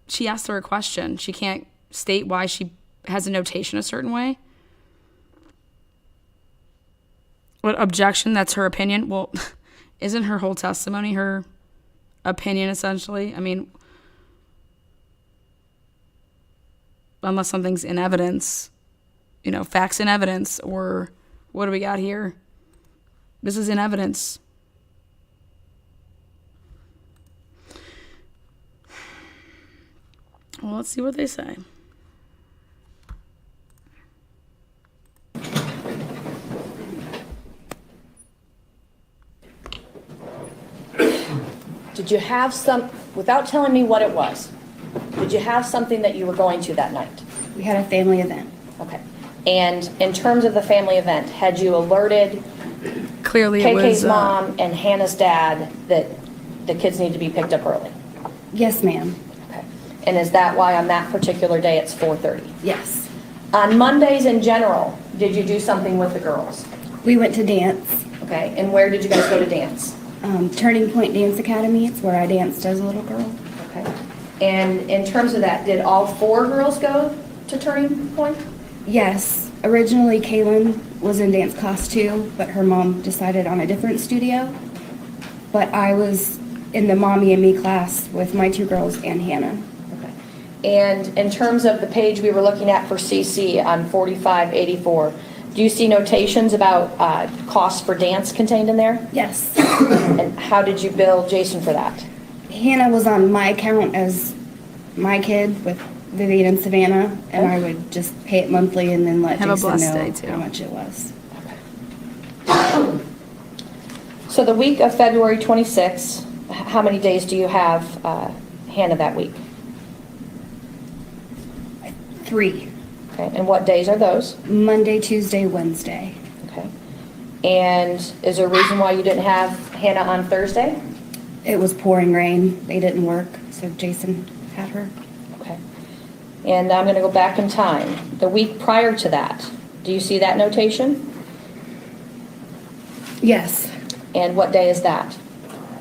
she asked her a question. She can't state why she has a notation a certain way. What objection? That's her opinion. Well, isn't her whole testimony her opinion essentially? I mean, unless something's in evidence, facts in evidence, or what do we got here? This is in evidence. Well, let's see what they say. Did you have without telling me what it was, did you have something that you were going to that night? We had a family event. Okay. And in terms of the family event, had you alerted Clearly it KK's was mom and Hannah's dad that the kids need to be picked up early? Yes, ma'am. Okay. And is that why on that particular day it's 4:30? Yes. On Mondays in general, did you do something with the girls? We went to dance. Okay. And where did you guys go to dance? Turning Point Dance Academy. It's where I danced as a little girl. Okay. And in terms of that, did all 4 girls go to Turning Point? Yes. Originally, Kaylin was in dance class too, but her mom decided on a different studio. But I was in the Mommy and Me class with my 2 girls and Hannah. Okay. And in terms of the page we were looking at for CC on 4584, do you see notations about costs for dance contained in there? Yes. And how did you bill Jason for that? Hannah was on my account as my kid with Vivian and Savannah, and I would just pay it monthly and then let Have a Jason blessed know day, too. how much it was. So the week of February 26th, how many days do you have Hannah that week? 3. Okay. And what days are those? Monday, Tuesday, Wednesday. Okay. And is there a reason why you didn't have Hannah on Thursday? It was pouring rain. They didn't work, so Jason had her. Okay. And I'm going to go back in time. The week prior to that, do you see that notation? Yes. And what day is that?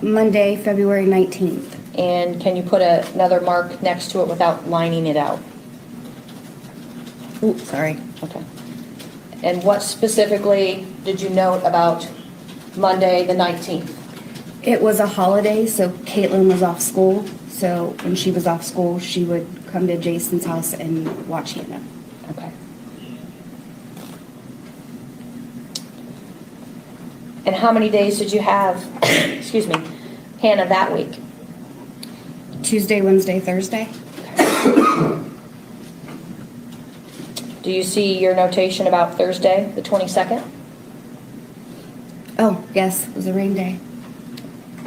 Monday, February 19th. And can you put another mark next to it without lining it out? Oops, sorry. Okay. And what specifically did you note about Monday, the 19th? It was a holiday, so Caitlin was off school. So when she was off school, she would come to Jason's house and watch Hannah. Okay. And how many days did you have, excuse me, Hannah that week? Tuesday, Wednesday, Thursday. Do you see your notation about Thursday, the 22nd? Oh, yes, it was a rain day.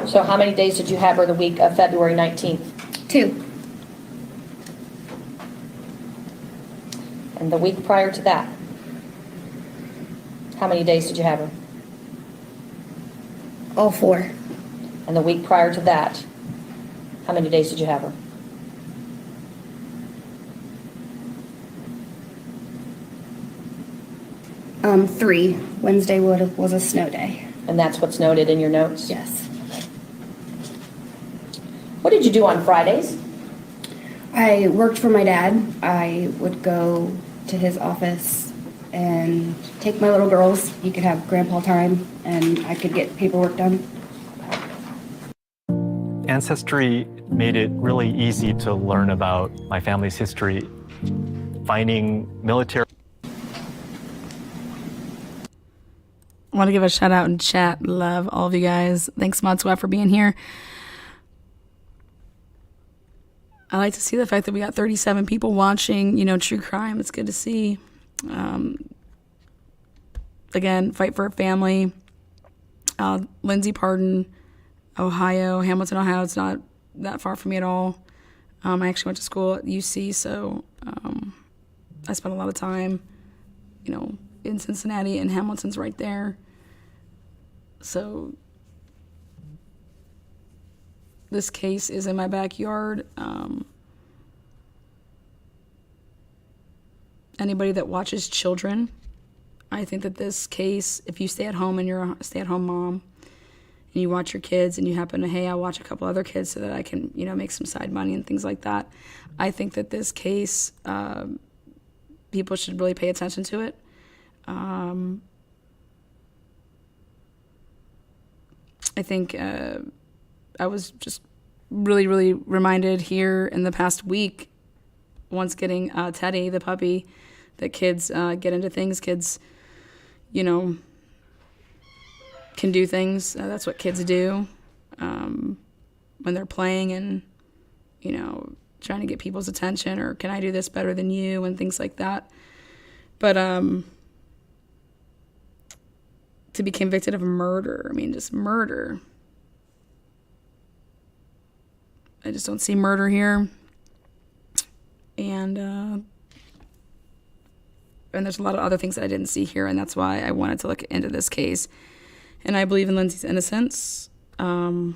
So how many days did you have her the week of February 19th? 2. And the week prior to that? How many days did you have her? All 4. And the week prior to that, how many days did you have her? Three. Wednesday was a snow day. And that's what's noted in your notes? Yes. What did you do on Fridays? I worked for my dad. I would go to his office and take my little girls. He could have grandpa time, and I could get paperwork done. Ancestry made it really easy to learn about my family's history. Finding military I want to give a shout out in chat. Love all of you guys. Thanks, Matsua, for being here. I like to see the fact that we got 37 people watching, true crime. It's good to see. Again, fight for a family. Lindsay, Partin, Ohio, Hamilton, Ohio. It's not that far from me at all. I actually went to school at UC, so I spent a lot of time, in Cincinnati, and Hamilton's right there. So this case is in my backyard. Anybody that watches children, I think that this case, if you stay at home and you're a stay-at-home mom and you watch your kids and you happen to, hey, I watch a couple other kids so that I can, make some side money and things like that, I think that this case, people should really pay attention to it. I think I was just really, really reminded here in the past week, once getting Teddy, the puppy, that kids get into things. Kids, can do things. That's what kids do when they're playing and, trying to get people's attention, or can I do this better than you, and things like that. But to be convicted of murder, just murder. I just don't see murder here. And there's a lot of other things that I didn't see here, and that's why I wanted to look into this case. And I believe in Lindsay's innocence. Do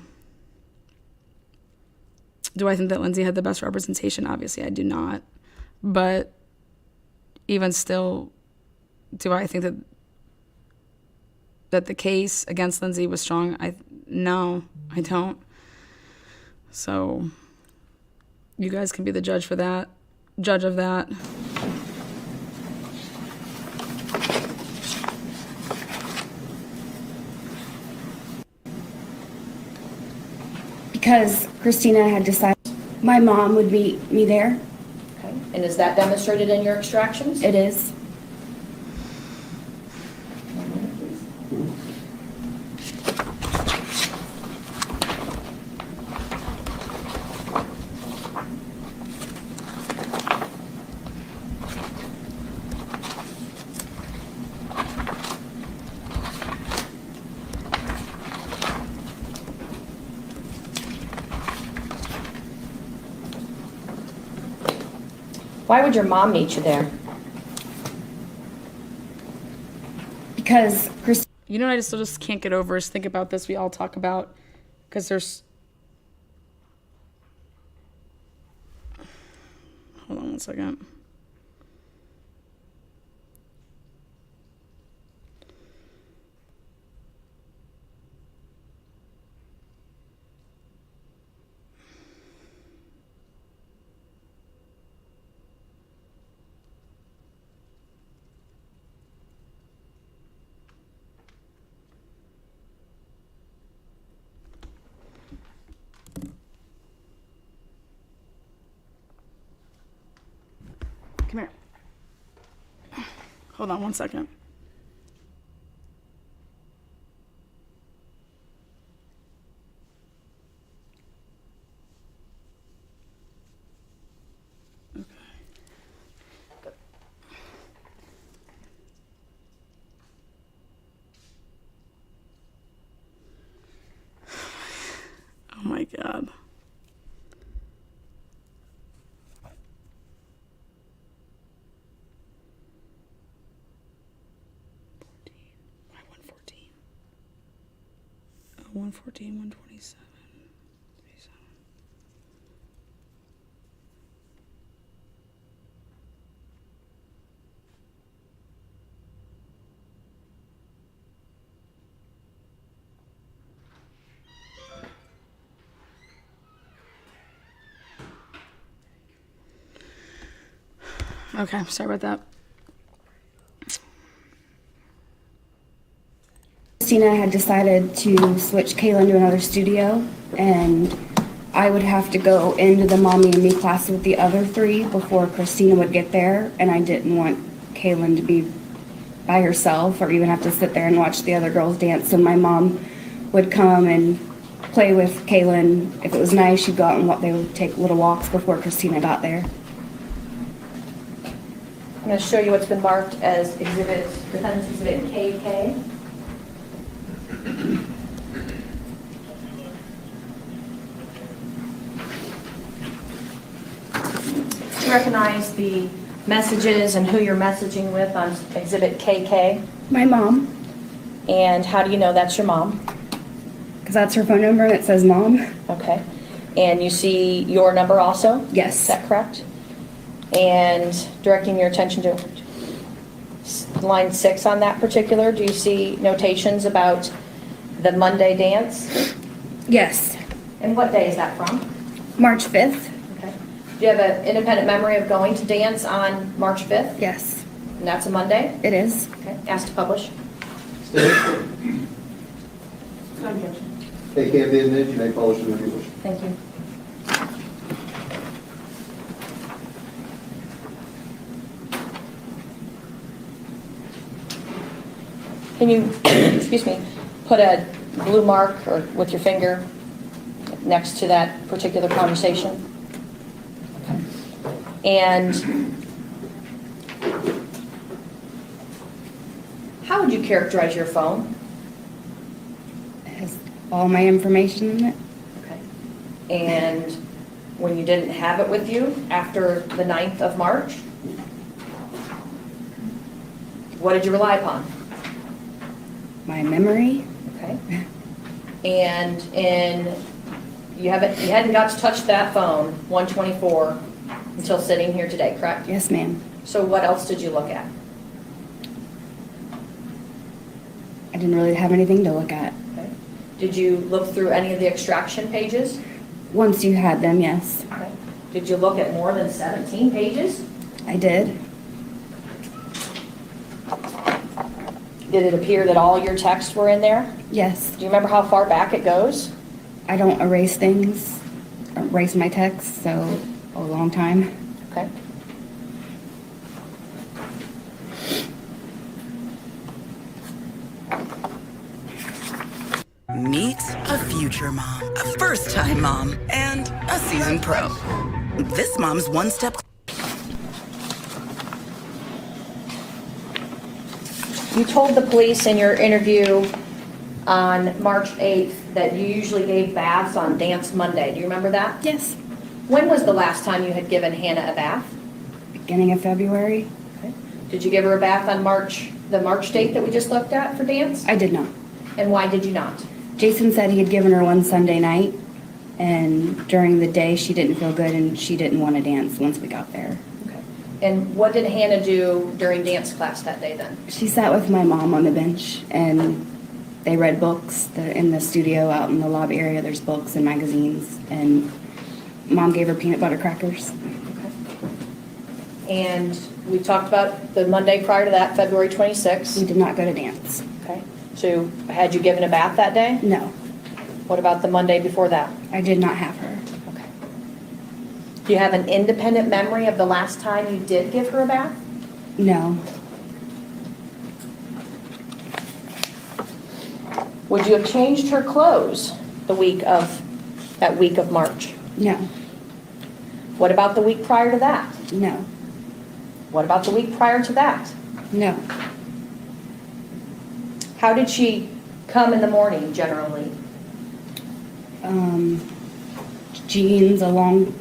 I think that Lindsay had the best representation? Obviously, I do not. But even still, do I think that the case against Lindsay was strong? No, I don't. So you guys can be the judge of that. Because Christina had decided my mom would meet me there. Okay. And is that demonstrated in your extractions? It is. Why would your mom meet you there? Because You know what I still just can't get over is think about this. We all talk about, because there's, hold on one second. Come here. Hold on one second. Oh my God. Why 114? Oh, 114, 127. 37. Okay, sorry about that. Christina had decided to switch Kaylin to another studio, and I would have to go into the mommy and me class with the other three before Christina would get there, and I didn't want Kaylin to be by herself or even have to sit there and watch the other girls dance. So my mom would come and play with Kaylin. If it was nice, she'd go out and they would take little walks before Christina got there. I'm going to show you what's been marked as defendant's exhibit KK. Do you recognize the messages and who you're messaging with on exhibit KK? My mom, And how do you know that's your mom? because that's her phone number and it says mom. Okay. And you see your number also? Is Yes. that correct? And directing your attention to line 6 on that particular, do you see notations about the Monday dance? Yes. And what day is that from? March 5th. Okay. Do you have an independent memory of going to dance on March 5th? Yes, And that's a Monday? it is. Okay. Ask to publish. Stay. They can't be admitted, you may publish whenever you wish. Thank you. Can you, excuse me, put a blue mark or with your finger next to that particular conversation? Okay. And how would you characterize your phone? It has all my information in it. Okay. And when you didn't have it with you after the 9th of March, what did you rely upon? My memory. Okay. And you hadn't got to touch that phone, 124, until sitting here today, correct? Yes, ma'am. So what else did you look at? I didn't really have anything to look at. Okay. Did you look through any of the extraction pages? Once you had them, yes. Okay. Did you look at more than 17 pages? I did. Did it appear that all your texts were in there? Yes. Do you remember how far back it goes? I don't erase things, erase my texts, so a long time. Okay. Meet a future mom, a first-time mom, and a seasoned pro. This mom's one step. You told the police in your interview on March 8th that you usually gave baths on Dance Monday. Do you remember that? Yes. When was the last time you had given Hannah a bath? Beginning of February. Okay. Did you give her a bath on March the March date that we just looked at for dance? I did not. And why did you not? Jason said he had given her one Sunday night, and during the day she didn't feel good and she didn't want to dance once we got there. Okay. And what did Hannah do during dance class that day then? She sat with my mom on the bench and they read books. In the studio out in the lobby area, there's books and magazines, and Mom gave her peanut butter crackers. And we talked about the Monday prior to that, February 26th. We did not go to dance. Okay. So had you given a bath that day? No, What about the Monday before that? I did not have her. Okay. Do you have an independent memory of the last time you did give her a bath? No, Would you have changed her clothes that week of March? no, What about the week prior to that? no, What about the week prior to that? no. How did she come in the morning generally? Jeans, a long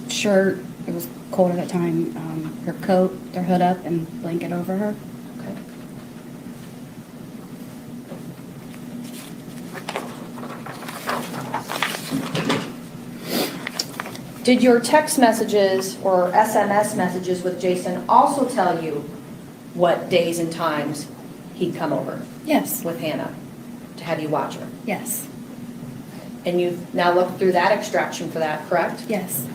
shirt. It was cold at the time. Her coat, her hood up, and blanket over her. Okay. Did your text messages or SMS messages with Jason also tell you what days and times he'd come over Yes, with Hannah to have you watch her? yes, And you've now looked through that extraction for that, correct? yes.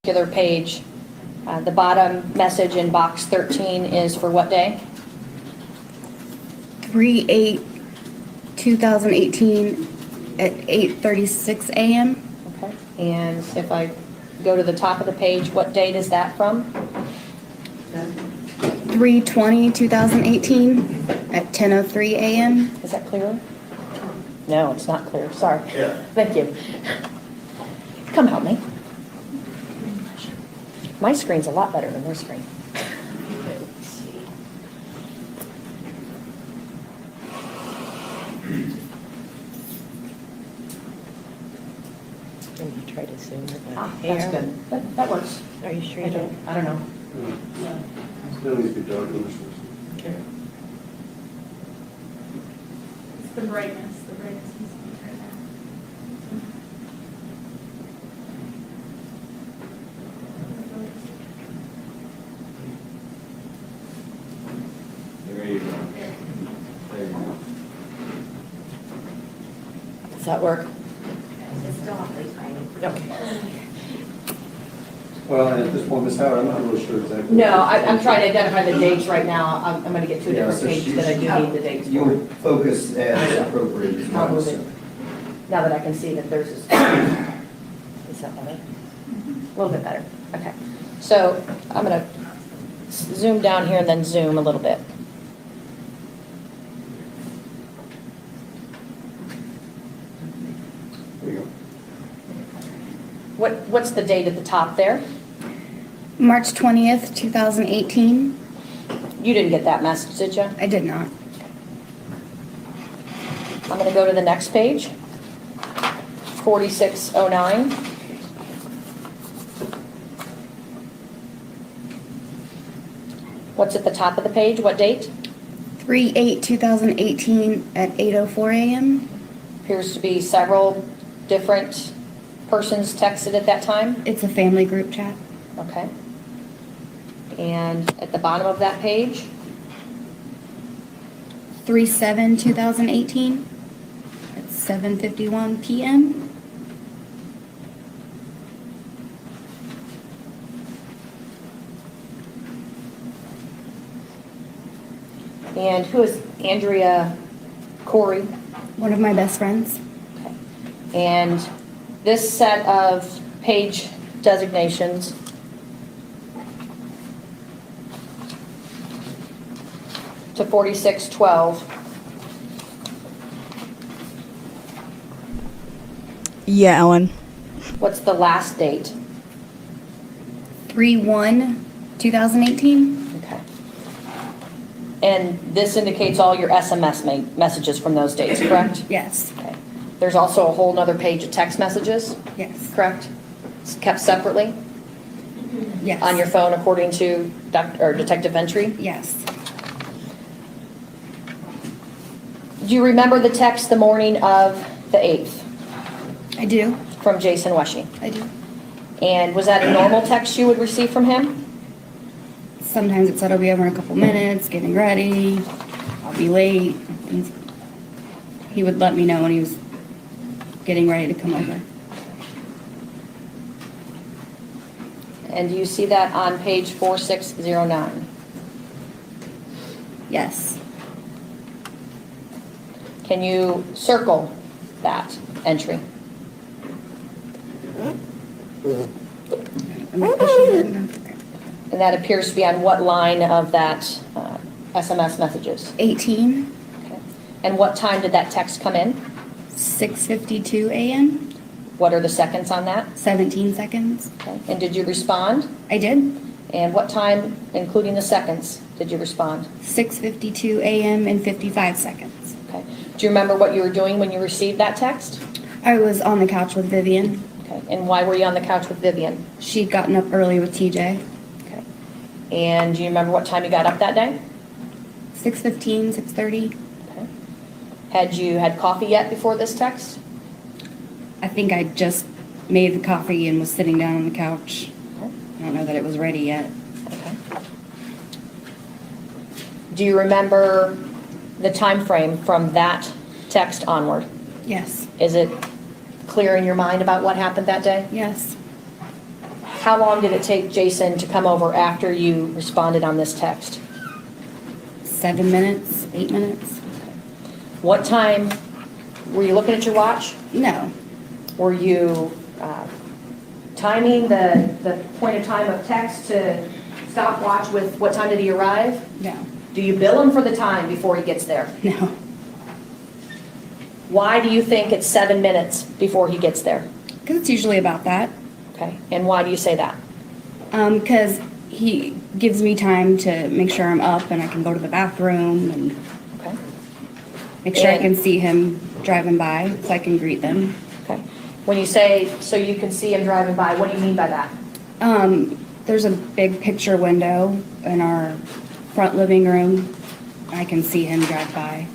Particular page, the bottom message in box 13 is for what day? 3/8/2018 at 8:36 a.m. Okay. And if I go to the top of the page, what date is that from? 3/20/2018 at 10:03 a.m. Is that clearer? No, it's not clear, sorry. Yeah. Thank you. Come help me. My screen's a lot better than their screen. Can you try to zoom it Ah, out that's here? good. That works. Are you sure I you don't? don't know. Still needs to be dark in this one. It's the brightness needs to be turned down. There you go. There you go. Does that work? It's still awfully tiny. Okay. Well, and at this point, Ms. Howard, I'm not really sure exactly. No, I'm trying to identify the dates right now. I'm going to get two Yeah, different so pages that I do need the dates for. You'll focus as appropriate. as I'll well, move so. it. Now that I can see that theirs is. Is that better? A little bit better. Okay. So I'm going to zoom down here and then zoom a little bit. There you go. What's the date at the top there? March 20th, 2018. You didn't get that message, did you? I did not. I'm going to go to the next page. 4609. What's at the top of the page? What date? 3/8/2018 at 8:04 a.m. Appears to be several different persons texted at that time. It's a family group chat. Okay. And at the bottom of that page, 3/7/2018 at 7:51 p.m. and who is Andrea Corey? One of my best friends. And this set of page designations to 4612, Yeah, Ellen. what's the last date? 3/1/2018. Okay. And this indicates all your SMS messages from those dates, correct? Yes. Okay. There's also a whole nother page of text messages, Yes. correct? It's kept separately Yes. on your phone according to Detective Entry? Yes. Do you remember the text the morning of the 8th I do. from Jason Weshing? I do. And was that a normal text you would receive from him? Sometimes it said I'll be over in a couple minutes, getting ready, I'll be late. He would let me know when he was getting ready to come over. And do you see that on page 4609? Yes. Can you circle that entry? Am I pushing it? No. Okay. And that appears to be on what line of that SMS messages? 18, Okay. And what time did that text come in? 6:52 a.m., What are the seconds on that? 17 seconds. Okay. And did you respond? I did. And what time, including the seconds, did you respond? 6:52 a.m. and 55 seconds. Okay. Do you remember what you were doing when you received that text? I was on the couch with Vivian. Okay. And why were you on the couch with Vivian? She'd gotten up early with TJ. Okay. And do you remember what time you got up that day? 6:15, 6:30. Okay. Had you had coffee yet before this text? I think I just made the coffee and was sitting down on the couch. Okay. I don't know that it was ready yet. Okay. Do you remember the time frame from that text onward? Yes. Is it clear in your mind about what happened that day? Yes. How long did it take Jason to come over after you responded on this text? 7 minutes, 8 minutes. What time, were you looking at your watch? No. Were you timing the point of time of text to stopwatch with what time did he arrive? No. Do you bill him for the time before he gets there? No. Why do you think it's 7 minutes before he gets there? Because it's usually about that. Okay, and why do you say that? Because he gives me time to make sure I'm up and I can go to the bathroom and Okay, make sure I And- can see him driving by so I can greet them. okay. When you say, so you can see him driving by, what do you mean by that? There's a big picture window in our front living room. I can see him drive by.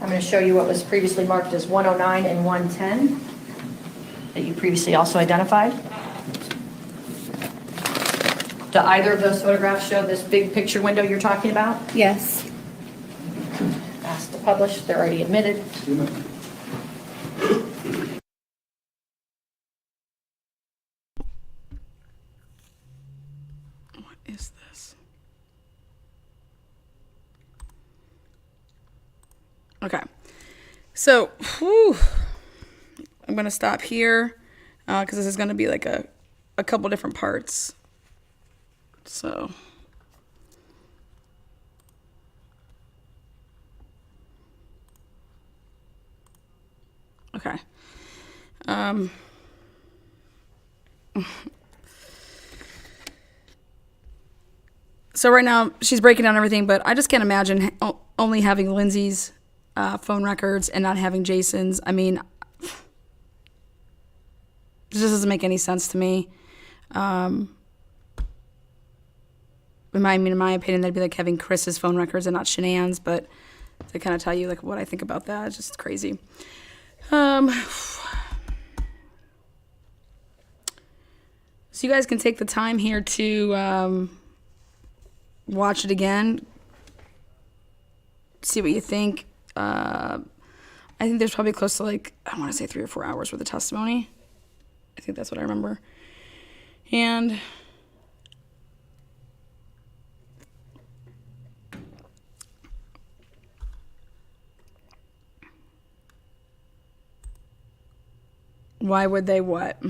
I'm going to show you what was previously marked as 109 and 110 that you previously also identified. Do either of those photographs show this big picture window you're talking about? Yes. Asked to publish, they're already admitted. What is this? Okay. So, whew, I'm going to stop here because this is going to be like a couple different parts. So, okay. So right now she's breaking down everything, but I just can't imagine only having Lindsay's phone records and not having Jason's. I mean, this just doesn't make any sense to me. In my opinion, that'd be like having Chris's phone records and not Shanann's, but to kind of tell you like what I think about that, it's just crazy. So you guys can take the time here to watch it again, see what you think. I think there's probably close to like, I want to say 3 or 4 hours worth of testimony. I think that's what I remember. And why would they what?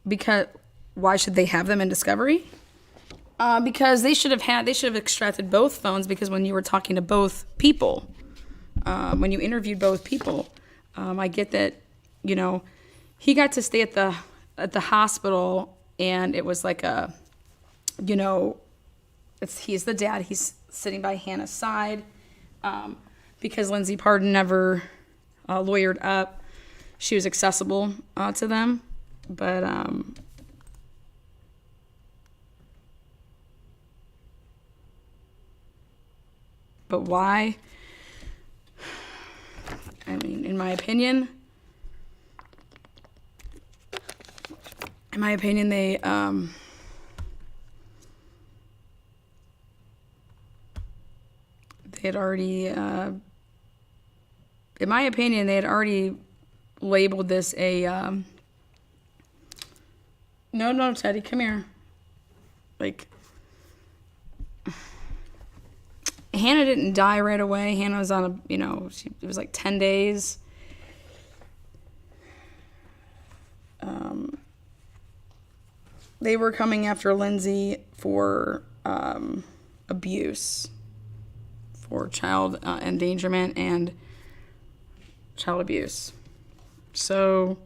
Because why should they have them in discovery? Because they should have extracted both phones, because when you were talking to both people, when you interviewed both people, I get that, you know, he got to stay at the hospital, and it was like a, you know, he's the dad. He's sitting by Hannah's side, because Lindsay Partin never lawyered up. She was accessible to them, but why? I mean, in my opinion, they had already, in my opinion, they had already labeled this a, no, Teddy, come here. Like, Hannah didn't die right away. Hannah was on a, you know, it was like 10 days. They were coming after Lindsay for abuse, for child endangerment and child abuse. So,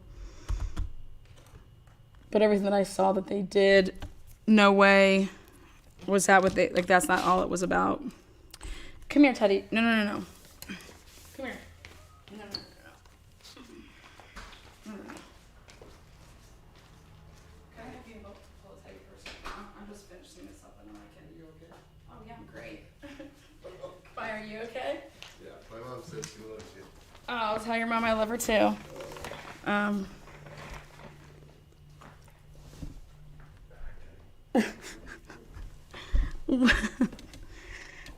but everything that I saw that they did, no way was that what they, like, that's not all it was about. Come here, Teddy. No. Come here. No. Can I have you pull the Teddy first? I'm just finishing this up. I know I can. Are you okay? Oh, yeah, I'm great. Why, are you okay? Yeah, my mom said she loves you. Oh, I'll tell your mom I love her too.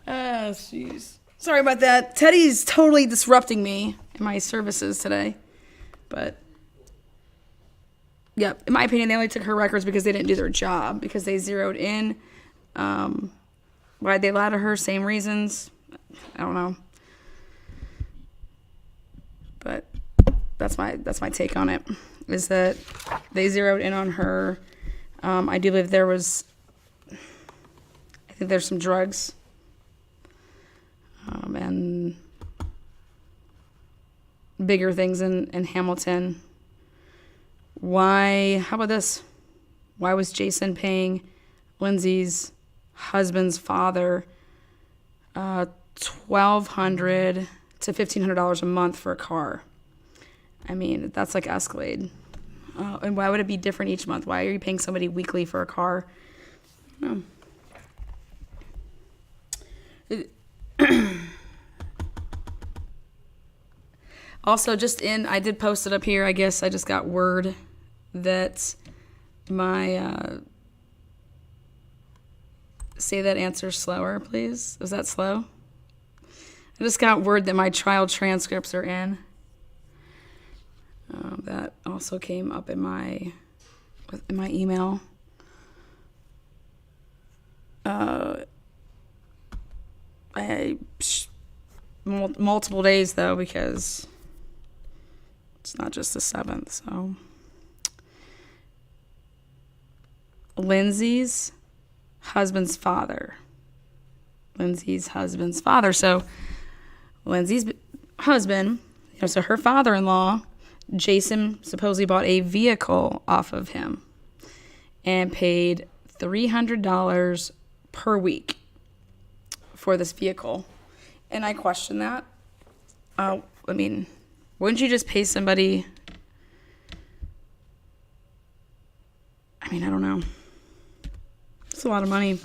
Oh, jeez. Sorry about that. Teddy's totally disrupting me in my services today. But, yep, in my opinion, they only took her records because they didn't do their job, because they zeroed in. Why'd they lie to her? Same reasons. I don't know. But that's my take on it, is that they zeroed in on her. I do believe I think there's some drugs. And bigger things in Hamilton. Why, how about this? Why was Jason paying Lindsay's husband's father $1,200 to $1,500 a month for a car? I mean, that's like Escalade. And why would it be different each month? Why are you paying somebody weekly for a car? No. Also, I did post it up here. I guess I just got word that my, say that answer slower, please. Is that slow? I just got word that my trial transcripts are in. That also came up in my email. Multiple days though, because it's not just the 7th. So Lindsay's husband's father. So Lindsay's husband, so her father-in-law, Jason, supposedly bought a vehicle off of him and paid $300 per week for this vehicle. And I question that. I mean, wouldn't you just pay somebody? I mean, I don't know. It's a lot of money.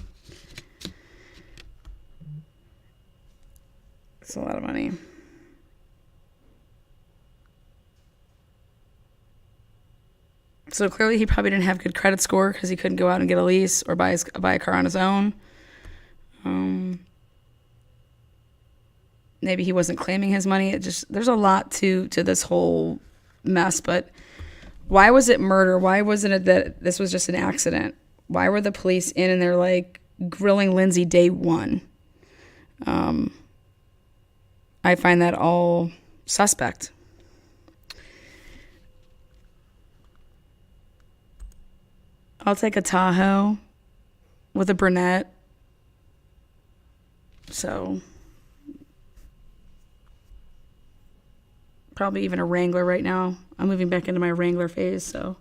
It's a lot of money. So clearly he probably didn't have good credit score because he couldn't go out and get a lease or buy a car on his own. Maybe he wasn't claiming his money. There's a lot to this whole mess, but Why was it murder? Why wasn't it that this was just an accident? Why were the police in and they're like grilling Lindsay day one? I find that all suspect. I'll take a Tahoe with a brunette. So probably even a Wrangler right now. I'm moving back into my Wrangler phase, so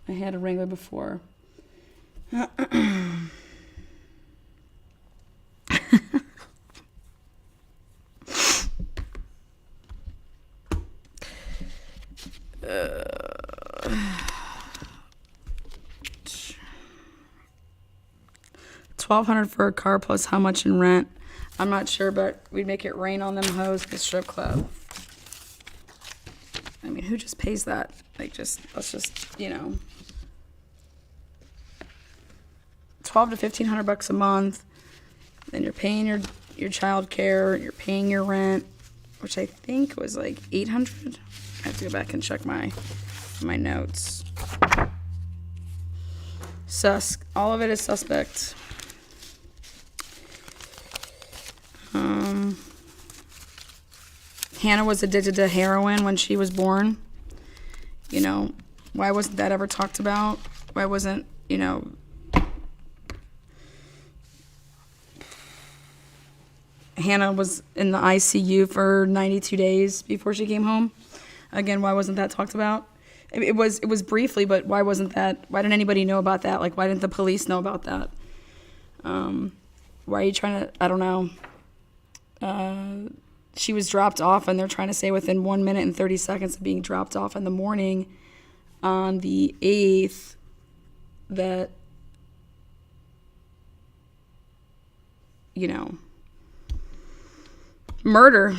I had a Wrangler before. 1,200 for a car plus how much in rent? I'm not sure, but we'd make it rain on them hoes at the strip club. I mean, who just pays that? Like, let's just, 12 to 1,500 bucks a month. Then you're paying your child care, you're paying your rent, which I think was like 800. I have to go back and check my notes. All of it is suspect. Hannah was addicted to heroin when she was born. Why wasn't that ever talked about? Why wasn't, Hannah was in the ICU for 92 days before she came home. Again, why wasn't that talked about? It was briefly, but why wasn't that? Why didn't anybody know about that? Like, why didn't the police know about that? Why are you trying to? I don't know. She was dropped off, and they're trying to say within 1 minute and 30 seconds of being dropped off in the morning on the 8th that, murder.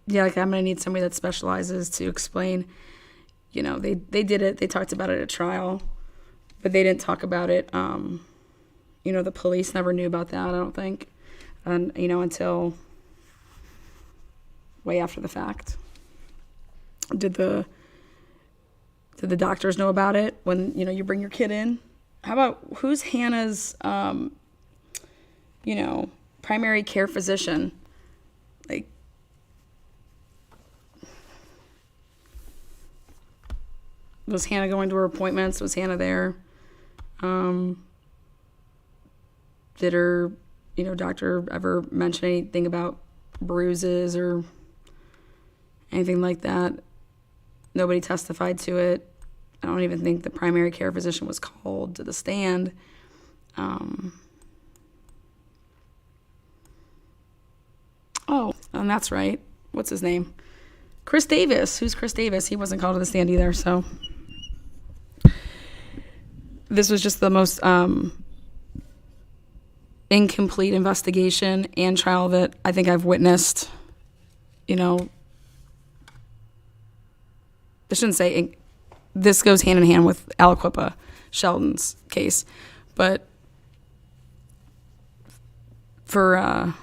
Yeah, like I'm going to need somebody that specializes to explain, they did it. They talked about it at trial, but they didn't talk about it. The police never knew about that, I don't think, and, until way after the fact. Did the doctors know about it when, you bring your kid in? How about who's Hannah's, primary care physician? Like, was Hannah going to her appointments? Was Hannah there? Did her, doctor ever mention anything about bruises or anything like that? Nobody testified to it. I don't even think the primary care physician was called to the stand. Oh, and that's right. What's his name? Chris Davis. Who's Chris Davis? He wasn't called to the stand either, so. This was just the most incomplete investigation and trial that I think I've witnessed. I shouldn't say this goes hand in hand with Aliquippa Sheldon's case, but for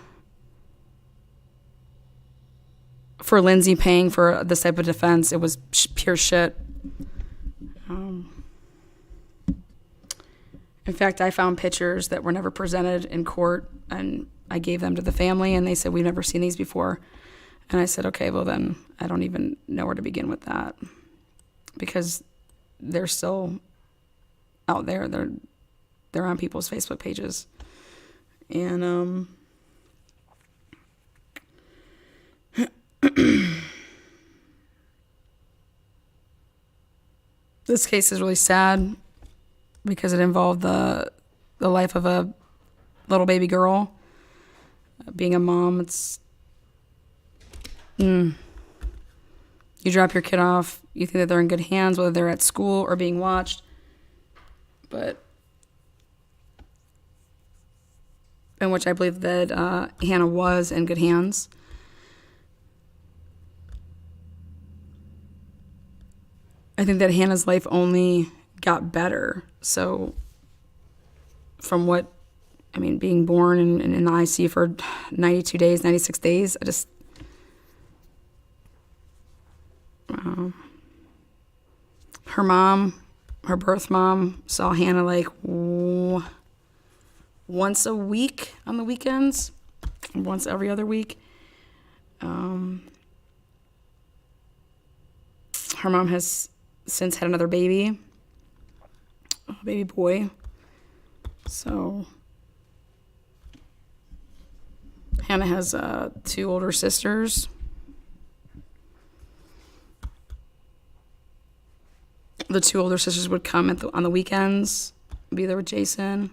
Lindsay paying for this type of defense, it was pure shit. In fact, I found pictures that were never presented in court, and I gave them to the family, and they said, we've never seen these before. And I said, okay, well then I don't even know where to begin with that, because they're still out there. They're on people's Facebook pages. And this case is really sad because it involved the life of a little baby girl. Being a mom, it's you drop your kid off, you think that they're in good hands, whether they're at school or being watched. But in which I believe that Hannah was in good hands. I think that Hannah's life only got better. So from what I mean, being born and in the ICU for 92 days, 96 days, I just, her mom, her birth mom, saw Hannah like once a week on the weekends, once every other week. Her mom has since had another baby, a baby boy. So Hannah has 2 older sisters. The 2 older sisters would come on the weekends, be there with Jason.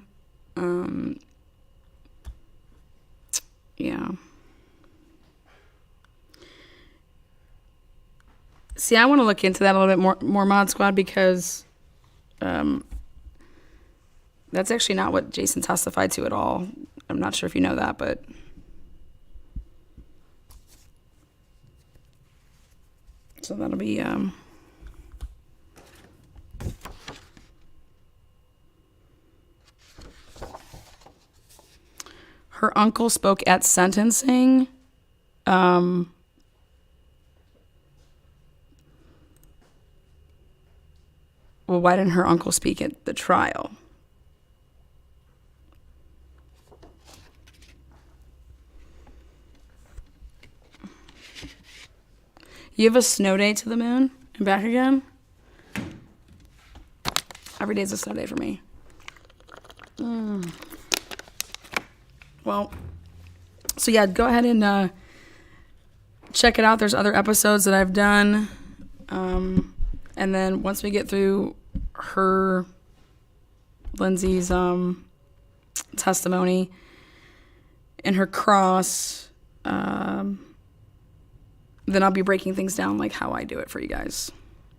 Yeah. See, I want to look into that a little bit more Mod Squad, because that's actually not what Jason testified to at all. I'm not sure if you know that, but so that'll be her uncle spoke at sentencing. Well, why didn't her uncle speak at the trial? You have a snow day to the moon and back again? Every day's a snow day for me. Well, so yeah, go ahead and check it out. There's other episodes that I've done. And then once we get through Lindsay's testimony and her cross, then I'll be breaking things down like how I do it for you guys,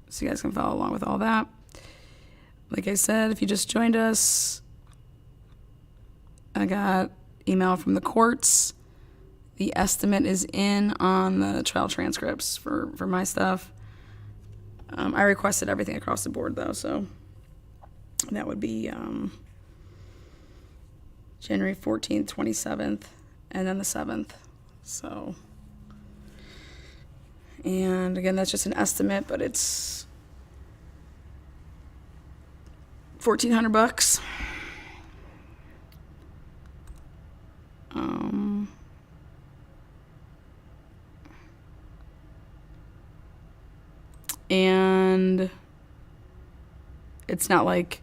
so you guys can follow along with all that. Like I said, if you just joined us, I got email from the courts. The estimate is in on the trial transcripts for my stuff. I requested everything across the board, though, so that would be January 14th, 27th, and then the 7th. So, and again, that's just an estimate, but it's $1,400. And it's not like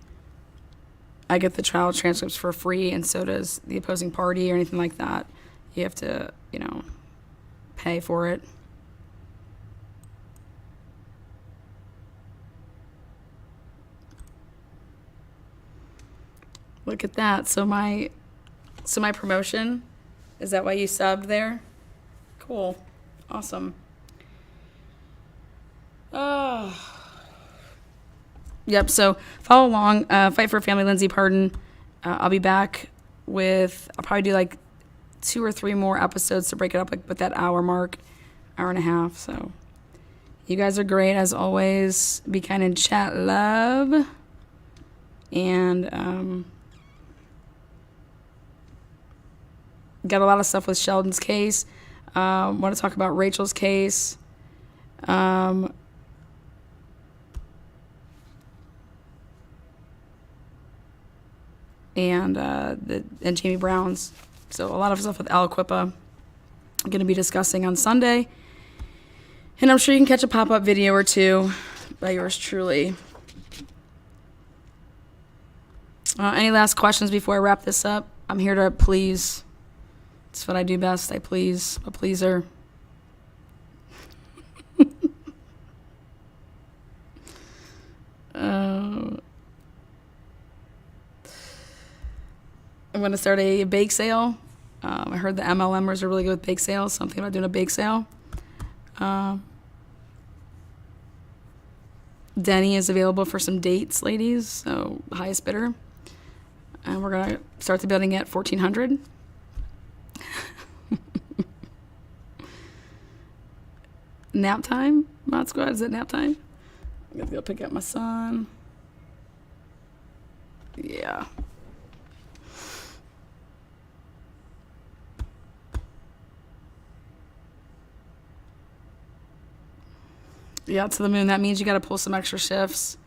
I get the trial transcripts for free and so does the opposing party or anything like that. You have to, pay for it. Look at that. So my promotion, is that why you subbed there? Cool. Awesome. Yep, so follow along. Fight for Family, Lindsay Partin. I'll be back with, I'll probably do like 2 or 3 more episodes to break it up, like with that hour mark, hour and a half. So you guys are great as always. Be kind and chat love. And got a lot of stuff with Sheldon's case. Want to talk about Rachel's case. And Jamie Brown's. So a lot of stuff with Aliquippa I'm going to be discussing on Sunday. And I'm sure you can catch a pop-up video or 2 by yours truly. Any last questions before I wrap this up? I'm here to please. It's what I do best. I please. A pleaser. I'm going to start a bake sale. I heard the MLMers are really good with bake sales, so I'm thinking about doing a bake sale. Denny is available for some dates, ladies, so highest bidder. And we're going to start the building at $1,400. Nap time? Mod Squad, is it nap time? I'm going to go pick up my son. Yeah. Yeah, to the moon. That means you got to pull some extra shifts.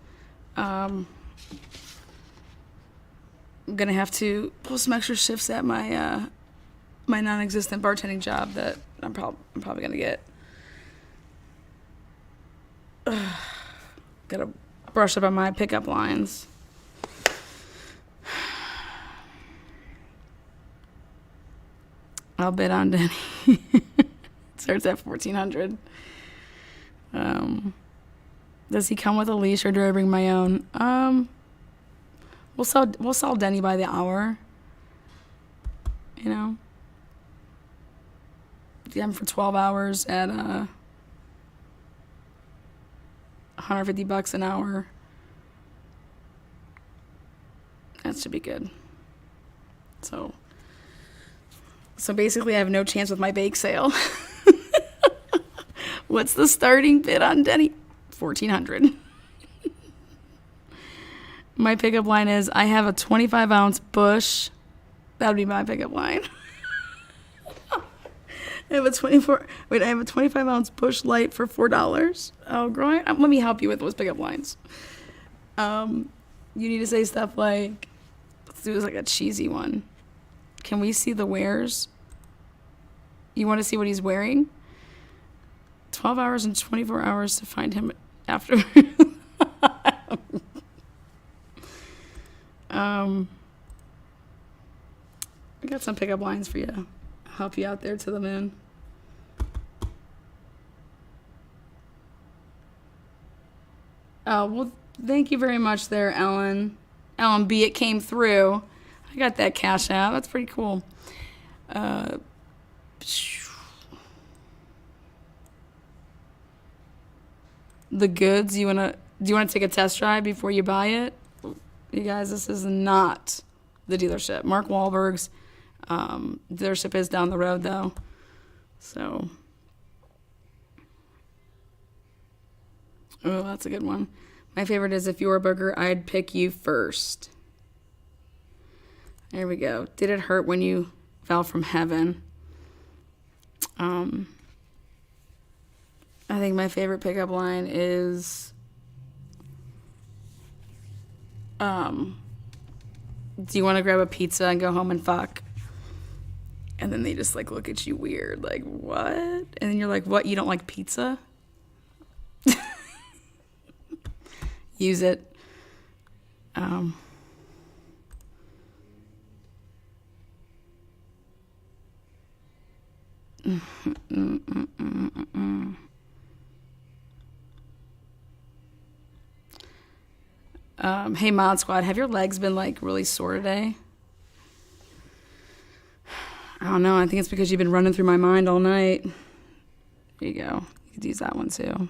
I'm gonna have to pull some extra shifts at my my non-existent bartending job that I'm probably gonna get. Gotta brush up on my pickup lines. I'll bid on Denny. Starts at $1,400. Does he come with a leash or do I bring my own? We'll sell Denny by the hour. You know, get him for 12 hours at $150 an hour. That should be good. So basically, I have no chance with my bake sale. What's the starting bid on Denny? $1,400. My pickup line is, I have a 25-ounce bush. That would be my pickup line. I have a 25-ounce bush light for $4. Oh, girl, let me help you with those pickup lines. You need to say stuff like, let's do this like a cheesy one. Can we see the wares? You want to see what he's wearing? 12 hours and 24 hours to find him after. I got some pickup lines for you. I'll help you out there to the moon. Oh, well, thank you very much there, Ellen. Ellen B, it came through. I got that cash out. That's pretty cool. The goods, do you want to take a test drive before you buy it? You guys, this is not the dealership. Mark Wahlberg's dealership is down the road, though. So, oh, that's a good one. My favorite is, if you were a booger, I'd pick you first. There we go. Did it hurt when you fell from heaven? I think my favorite pickup line is, do you want to grab a pizza and go home and fuck? And then they just like look at you weird, like, what? And then you're like, what, you don't like pizza? Use it. Hey, Mod Squad, have your legs been like really sore today? I don't know. I think it's because you've been running through my mind all night. There you go. You could use that one too.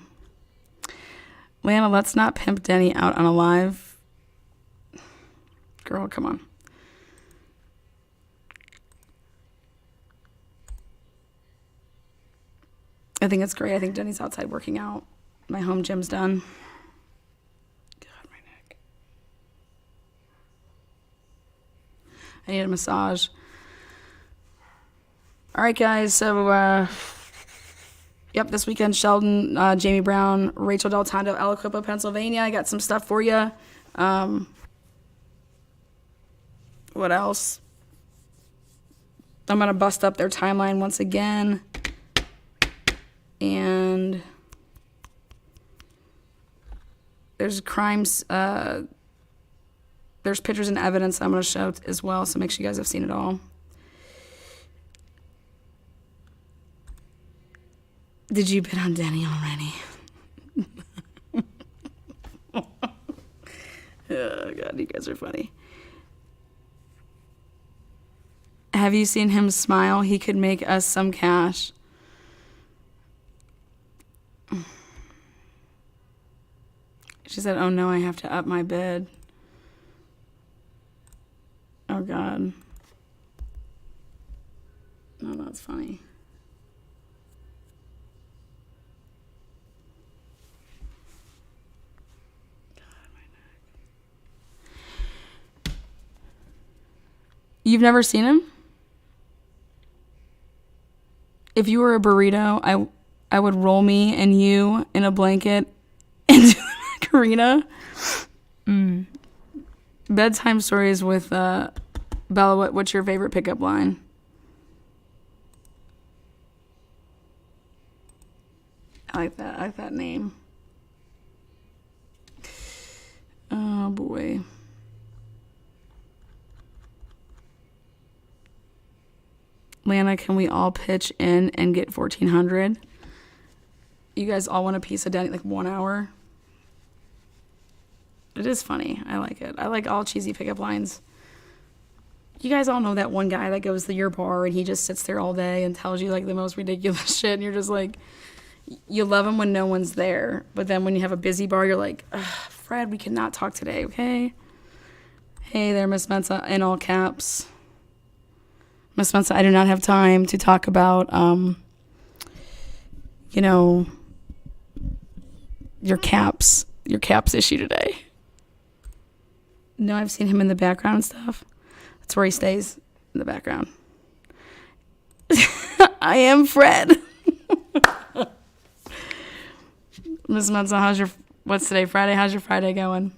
Lana, let's not pimp Denny out on a live. Girl, come on. I think it's great. I think Denny's outside working out. My home gym's done. God, my neck. I need a massage. All right, guys. So, yep, this weekend, Sheldon, Jamie Brown, Rachel Del Tondo, Alicopa, Pennsylvania. I got some stuff for you. What else? I'm going to bust up their timeline once again. And there's crimes, there's pictures and evidence I'm going to show as well, so make sure you guys have seen it all. Did you bid on Denny already? Oh, God, you guys are funny. Have you seen him smile? He could make us some cash. She said, oh no, I have to up my bid. Oh God. No, that's funny. God, my neck. You've never seen him? If you were a burrito, I would roll me and you in a blanket and do the Macarena. Bedtime stories with Bella. What's your favorite pickup line? I like that. I like that name. Oh boy. Lana, can we all pitch in and get 1,400? You guys all want a piece of Danny, like 1 hour? It is funny. I like it. I like all cheesy pickup lines. You guys all know that one guy that goes to your bar and he just sits there all day and tells you like the most ridiculous shit, and you're just like, you love him when no one's there, but then when you have a busy bar, you're like, Fred, we cannot talk today, okay? Hey there, Miss Mensa, in all caps. Miss Mensa, I do not have time to talk about, your caps issue today. No, I've seen him in the background and stuff. That's where he stays, in the background. I am Fred. Miss Mensa, what's today, Friday? How's your Friday going?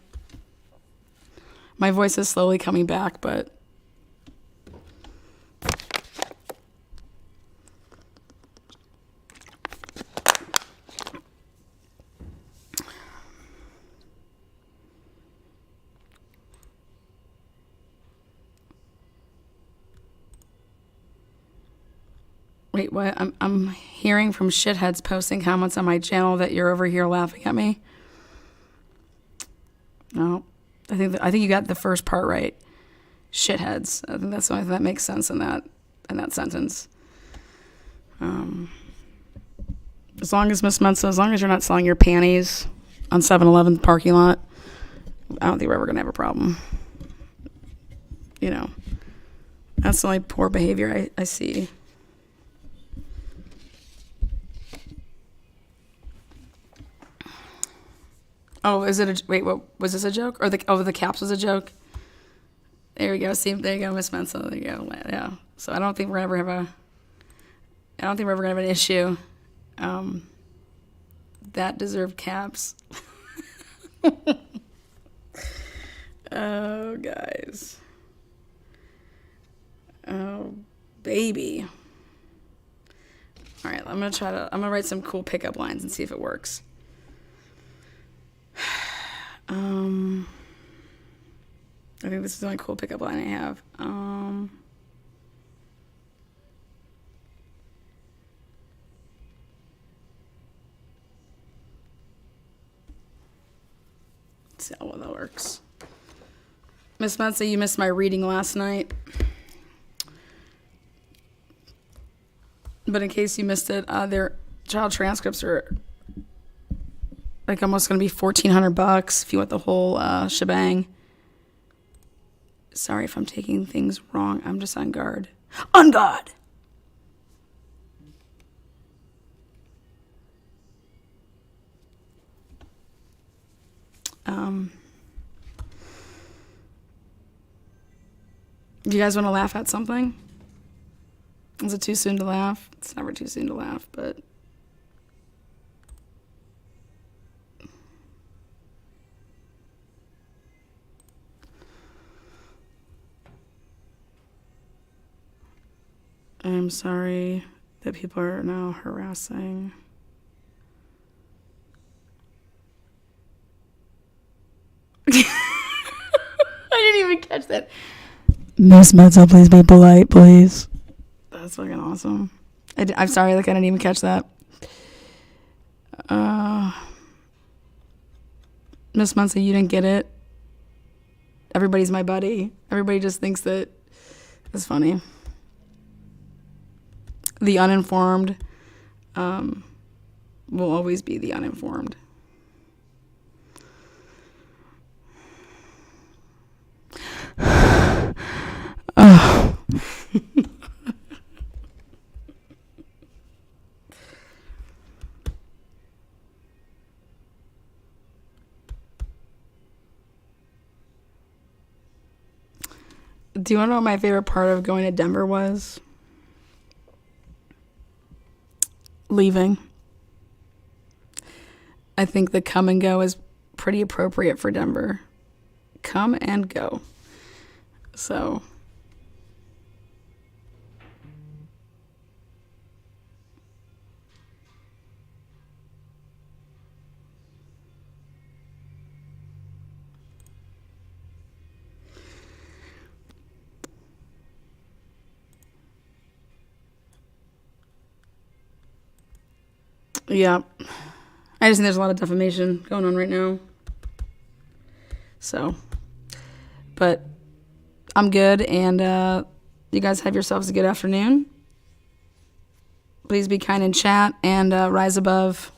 My voice is slowly coming back, but wait, what? I'm hearing from shitheads posting comments on my channel that you're over here laughing at me. No, I think you got the first part right. Shitheads. I think that's the only thing that makes sense in that sentence. As long as Miss Mensa, as long as you're not selling your panties on 7-Eleven parking lot, I don't think we're ever gonna have a problem. That's the only poor behavior I see. Oh, is it wait, what was this a joke? Or the caps was a joke? There we go. See, there you go, Miss Mensa. There you go. Yeah. So I don't think we're ever gonna have an issue. That deserved caps. Oh, guys. Oh, baby. All right, I'm gonna write some cool pickup lines and see if it works. I think this is the only cool pickup line I have. Let's see how well that works. Miss Mensa, you missed my reading last night. But in case you missed it, their child transcripts are like almost gonna be $1,400 if you want the whole shebang. Sorry if I'm taking things wrong. I'm just on guard. On guard! Do you guys want to laugh at something? Is it too soon to laugh? It's never too soon to laugh, but... I'm sorry that people are now harassing. I didn't even catch that. Miss Mensa, please be polite, please. That's fucking awesome. I'm sorry, like I didn't even catch that. Miss Mensa, you didn't get it. Everybody's my buddy. Everybody just thinks that it's funny. The uninformed will always be the uninformed. Oh. Do you want to know what my favorite part of going to Denver was? Leaving. I think the come and go is pretty appropriate for Denver. Come and go. So. Yeah. I just think there's a lot of defamation going on right now. So, but I'm good, and you guys have yourselves a good afternoon. Please be kind in chat and rise above